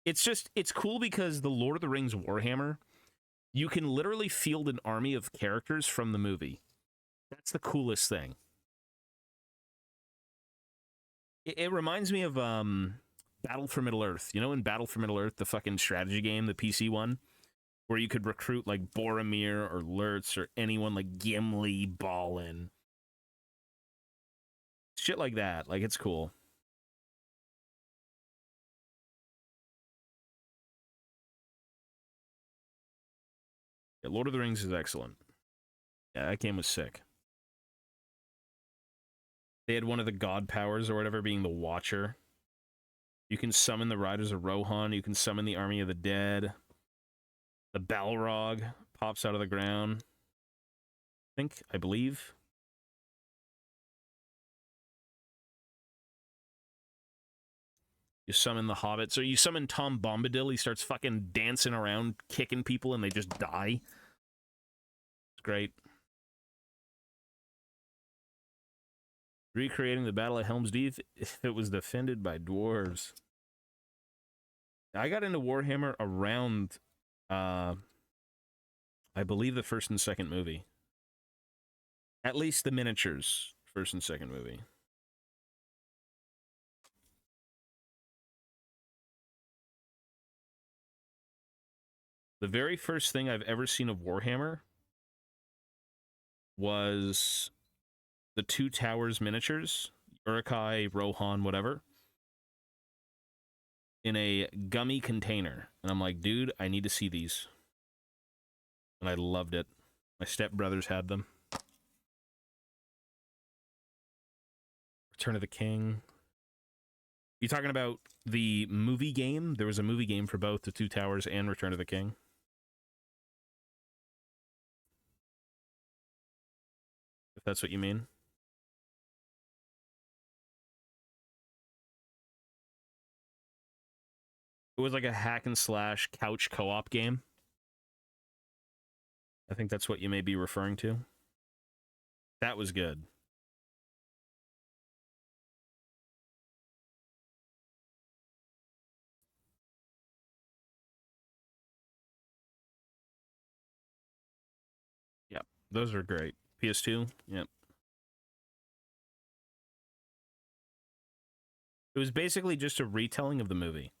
It's just, it's cool because the Lord of the Rings Warhammer, you can literally field an army of characters from the movie. That's the coolest thing. It reminds me of Battle for Middle-earth. You know, in Battle for Middle-earth, the fucking strategy game, the PC one, where you could recruit like Boromir or Lurtz or anyone like Gimli, Balin. Shit like that. Like, it's cool. Yeah, Lord of the Rings is excellent. Yeah, that game was sick. They had one of the god powers or whatever being the Watcher. You can summon the Riders of Rohan. You can summon the Army of the Dead. The Balrog pops out of the ground. I believe. You summon the Hobbits. Or you summon Tom Bombadil. He starts fucking dancing around, kicking people, and they just die. It's great. Recreating the Battle of Helm's Deep if it was defended by dwarves. I got into Warhammer around, I believe, the first and second movie. At least the miniatures, first and second movie. The very first thing I've ever seen of Warhammer was the Two Towers miniatures, Uruk-hai, Rohan, whatever, in a gummy container. And I'm like, dude, I need to see these. And I loved it. My stepbrothers had them. Return of the King. You talking about the movie game? There was a movie game for both the Two Towers and Return of the King. If that's what you mean. It was like a hack and slash couch co-op game. I think that's what you may be referring to. That was good. Yep, those are great. PS2, yep. It was basically just a retelling of the movie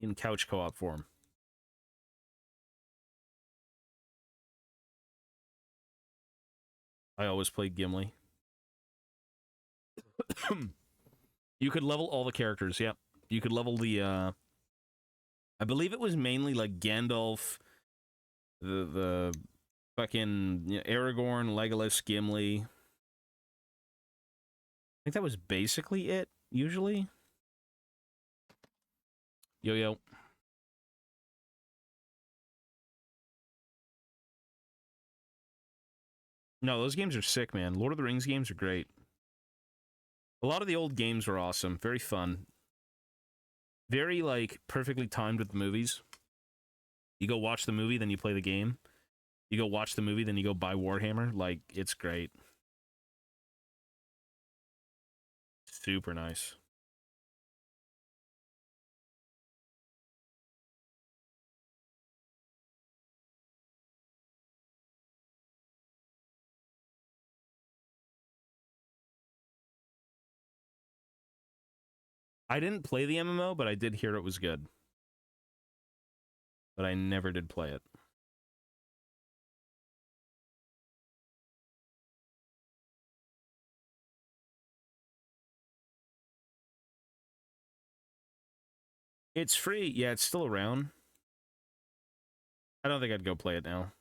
in couch co-op form. I always played Gimli. You could level all the characters, yep. You could level the, I believe it was mainly like Gandalf, the fucking Aragorn, Legolas, Gimli. I think that was basically it, usually. Yo. No, those games are sick, man. Lord of the Rings games are great. A lot of the old games were awesome. Very fun. Very, like, perfectly timed with the movies. You go watch the movie, then you play the game. You go watch the movie, then you go buy Warhammer. Like, it's great. Super nice. I didn't play the MMO, but I did hear it was good. But I never did play it. It's free. Yeah, it's still around. I don't think I'd go play it now.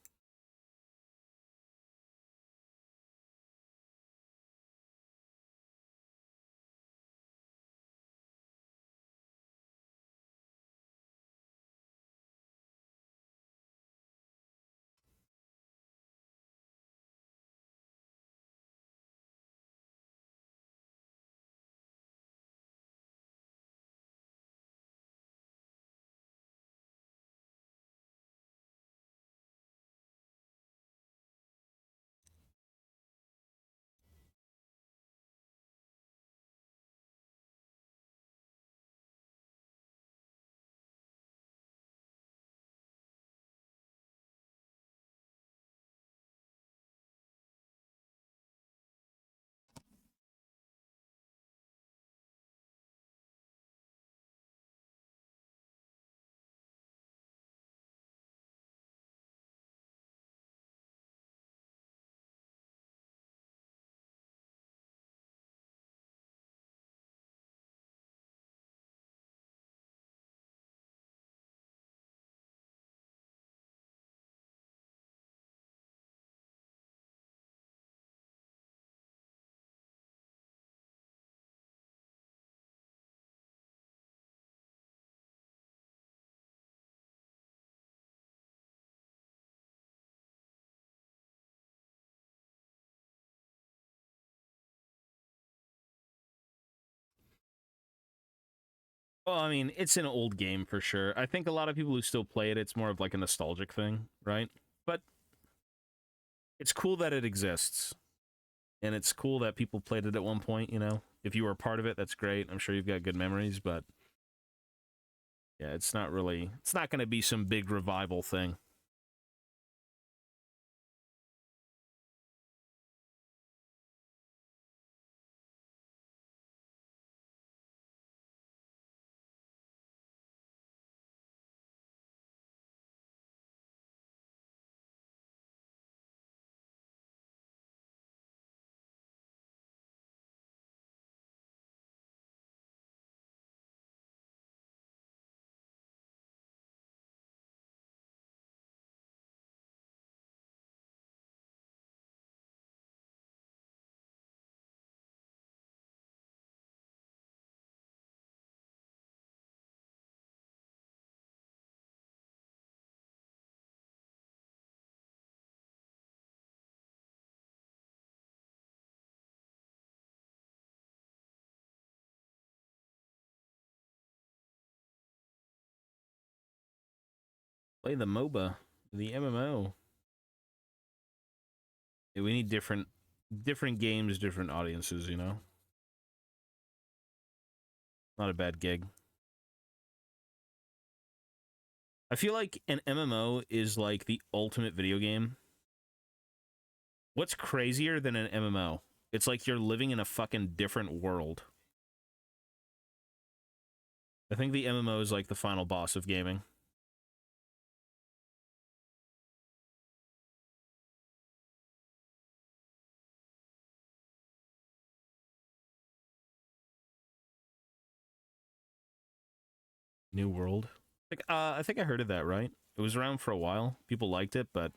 Well, I mean, it's an old game for sure. I think a lot of people who still play it, it's more of like a nostalgic thing, right? But it's cool that it exists. And it's cool that people played it at one point, you know? If you were a part of it, that's great. I'm sure you've got good memories, but yeah, it's not going to be some big revival thing. Play the MOBA, the MMO. Yeah, we need different games, different audiences, you know? Not a bad gig. I feel like an MMO is like the ultimate video game. What's crazier than an MMO? It's like you're living in a fucking different world. I think the MMO is like the final boss of gaming. New World. Like, I think I heard of that, right? It was around for a while. People liked it, but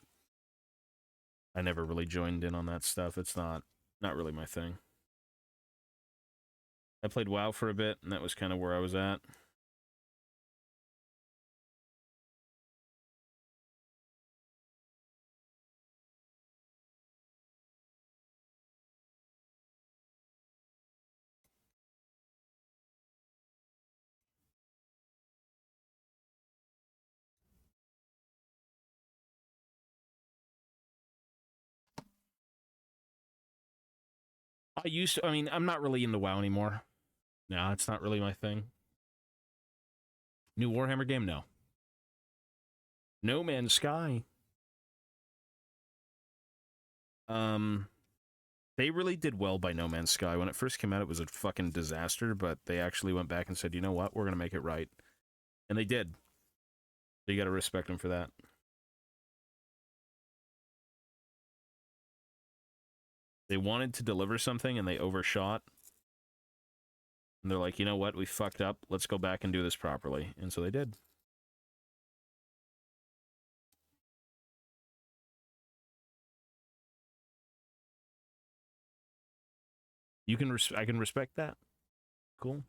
I never really joined in on that stuff. It's not really my thing. I played WoW for a bit, and that was kind of where I was at. I mean, I'm not really into WoW anymore. No, it's not really my thing. New Warhammer game? No. No Man's Sky. They really did well by No Man's Sky. When it first came out, it was a fucking disaster, but they actually went back and said, you know what, we're going to make it right. And they did. So you got to respect them for that. They wanted to deliver something, and they overshot. And they're like, you know what, we fucked up. Let's go back and do this properly. And so they did. I can respect that. Cool.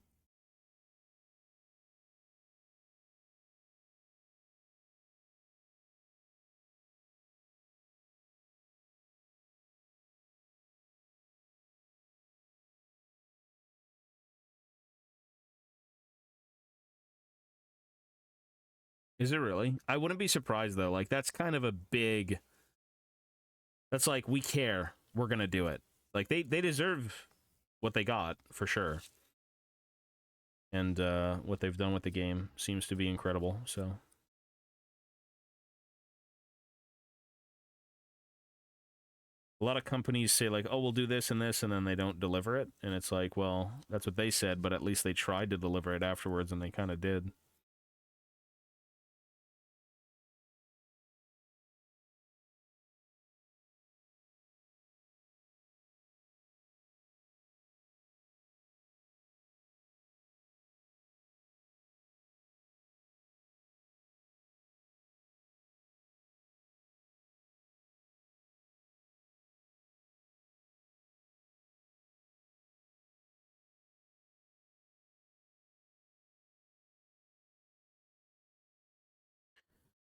Is it really? I wouldn't be surprised, though. Like, that's kind of a big... That's like, we care. We're going to do it. Like, they deserve what they got, for sure. And what they've done with the game seems to be incredible, so... A lot of companies say, like, oh, we'll do this, and then they don't deliver it. And it's like, well, that's what they said, but at least they tried to deliver it afterwards, and they kind of did.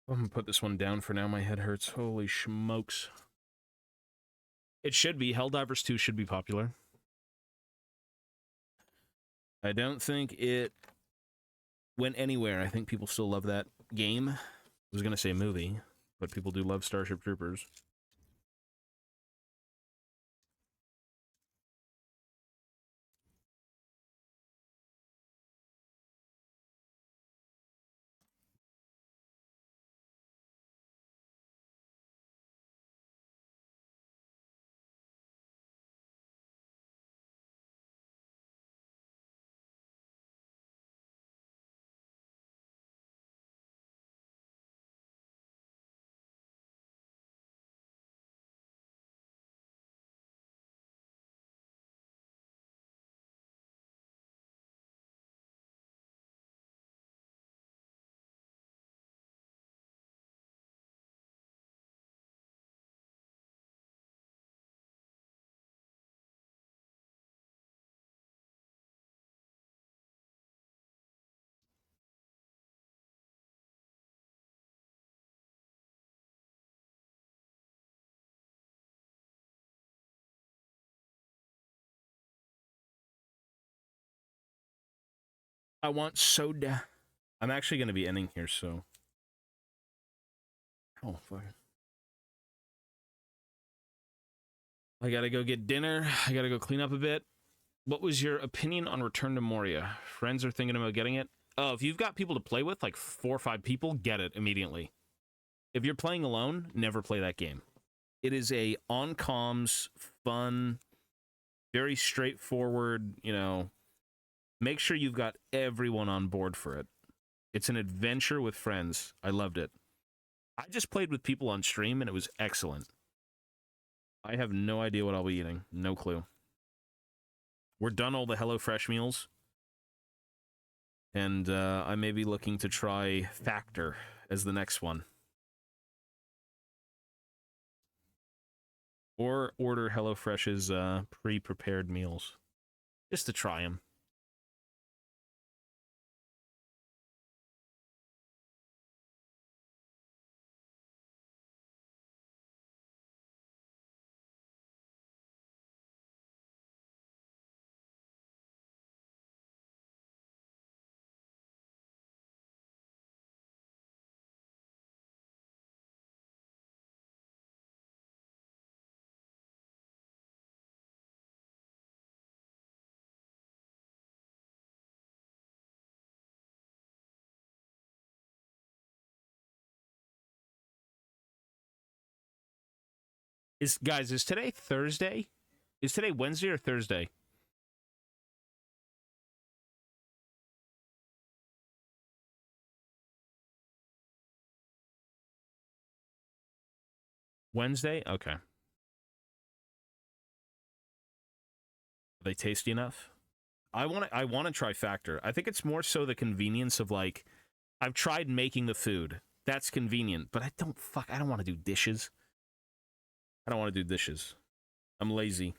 I'm gonna put this one down for now. My head hurts. Holy smokes. It should be. Helldivers 2 should be popular. I don't think it went anywhere. I think people still love that game. I was gonna say movie, but people do love Starship Troopers. I want soda. I'm actually gonna be ending here, so Oh, fuck. I gotta go get dinner. I gotta go clean up a bit. What was your opinion on Return to Moria? Friends are thinking about getting it. Oh, if you've got people to play with, like 4 or 5 people, get it immediately. If you're playing alone, never play that game. It is a on-comms, fun, very straightforward, you know, make sure you've got everyone on board for it. It's an adventure with friends. I loved it. I just played with people on stream, and it was excellent. I have no idea what I'll be eating. No clue. We're done all the HelloFresh meals. And I may be looking to try Factor as the next one. Or order HelloFresh's pre-prepared meals. Just to try them. Guys, is today Thursday? Is today Wednesday or Thursday? Wednesday? Okay. Are they tasty enough? I want to try Factor. I think it's more so the convenience of, like, I've tried making the food. That's convenient, but I don't want to do dishes. I don't want to do dishes. I'm lazy.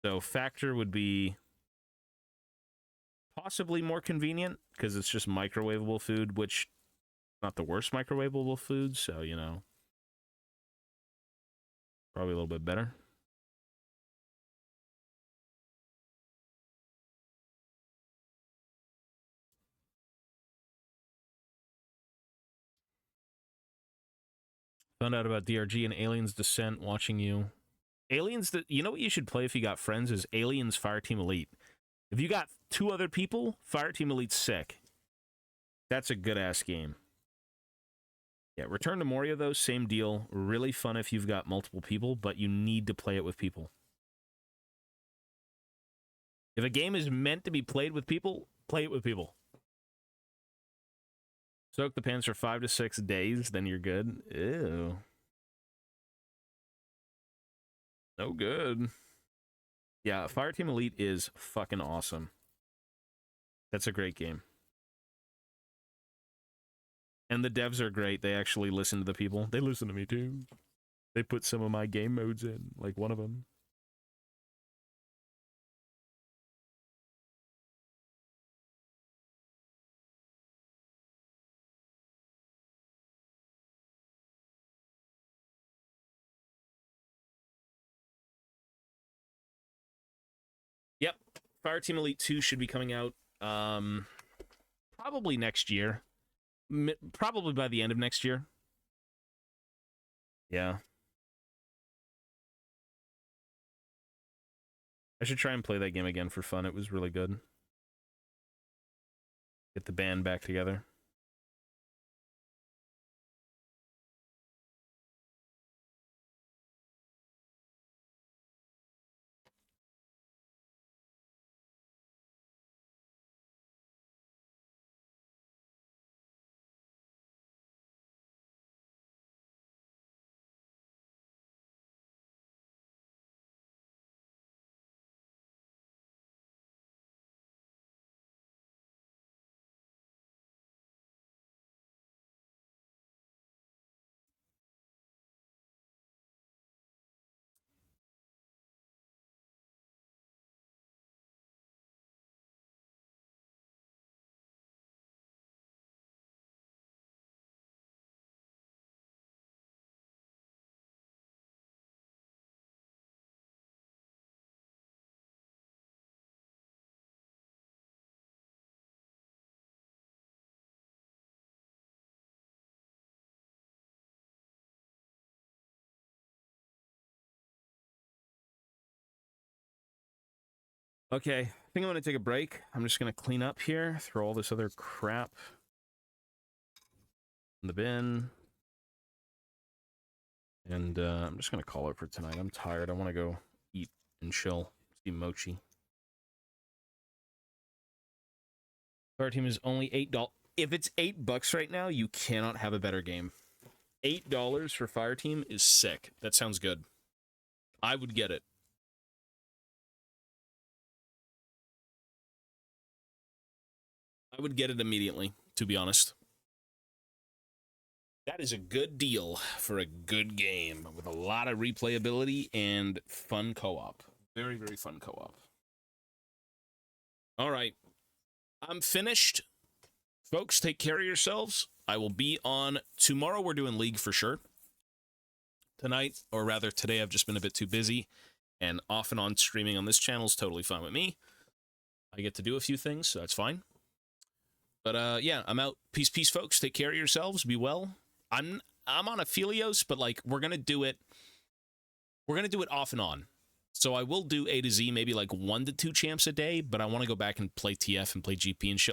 So Factor would be possibly more convenient because it's just microwavable food, which not the worst microwavable food, so, you know, probably a little bit better. Found out about DRG and Aliens Descent watching you. You know what you should play if you got friends is Aliens Fireteam Elite. If you got 2 other people, Fireteam Elite's sick. That's a good-ass game. Yeah, Return to Moria, though, same deal. Really fun if you've got multiple people, but you need to play it with people. If a game is meant to be played with people, play it with people. Soak the pans for 5 to 6 days, then you're good. Ew. No good. Yeah, Fireteam Elite is fucking awesome. That's a great game. And the devs are great. They actually listen to the people. They listen to me, too. They put some of my game modes in, like one of them. Yep. Fireteam Elite 2 should be coming out probably next year. Probably by the end of next year. Yeah. I should try and play that game again for fun. It was really good. Get the band back together. Okay, I think I'm going to take a break. I'm just going to clean up here, throw all this other crap in the bin. And I'm just going to call it for tonight. I'm tired. I want to go eat and chill. See Mochi. Our team is only $8. If it's $8 right now, you cannot have a better game. $8 for Fire Team is sick. That sounds good. I would get it. I would get it immediately, to be honest. That is a good deal for a good game with a lot of replayability and fun co-op. Very, very fun co-op. All right. I'm finished. Folks, take care of yourselves. I will be on tomorrow. We're doing League for sure. Tonight, or rather today, I've just been a bit too busy, and off and on streaming on this channel is totally fine with me. I get to do a few things, so that's fine. But yeah, I'm out. Peace, peace, folks. Take care of yourselves. Be well. I'm on Aphelios, but like we're gonna do it. We're gonna do it off and on. So I will do A to Z, maybe like 1 to 2 champs a day, but I want to go back and play TF and play GP and shit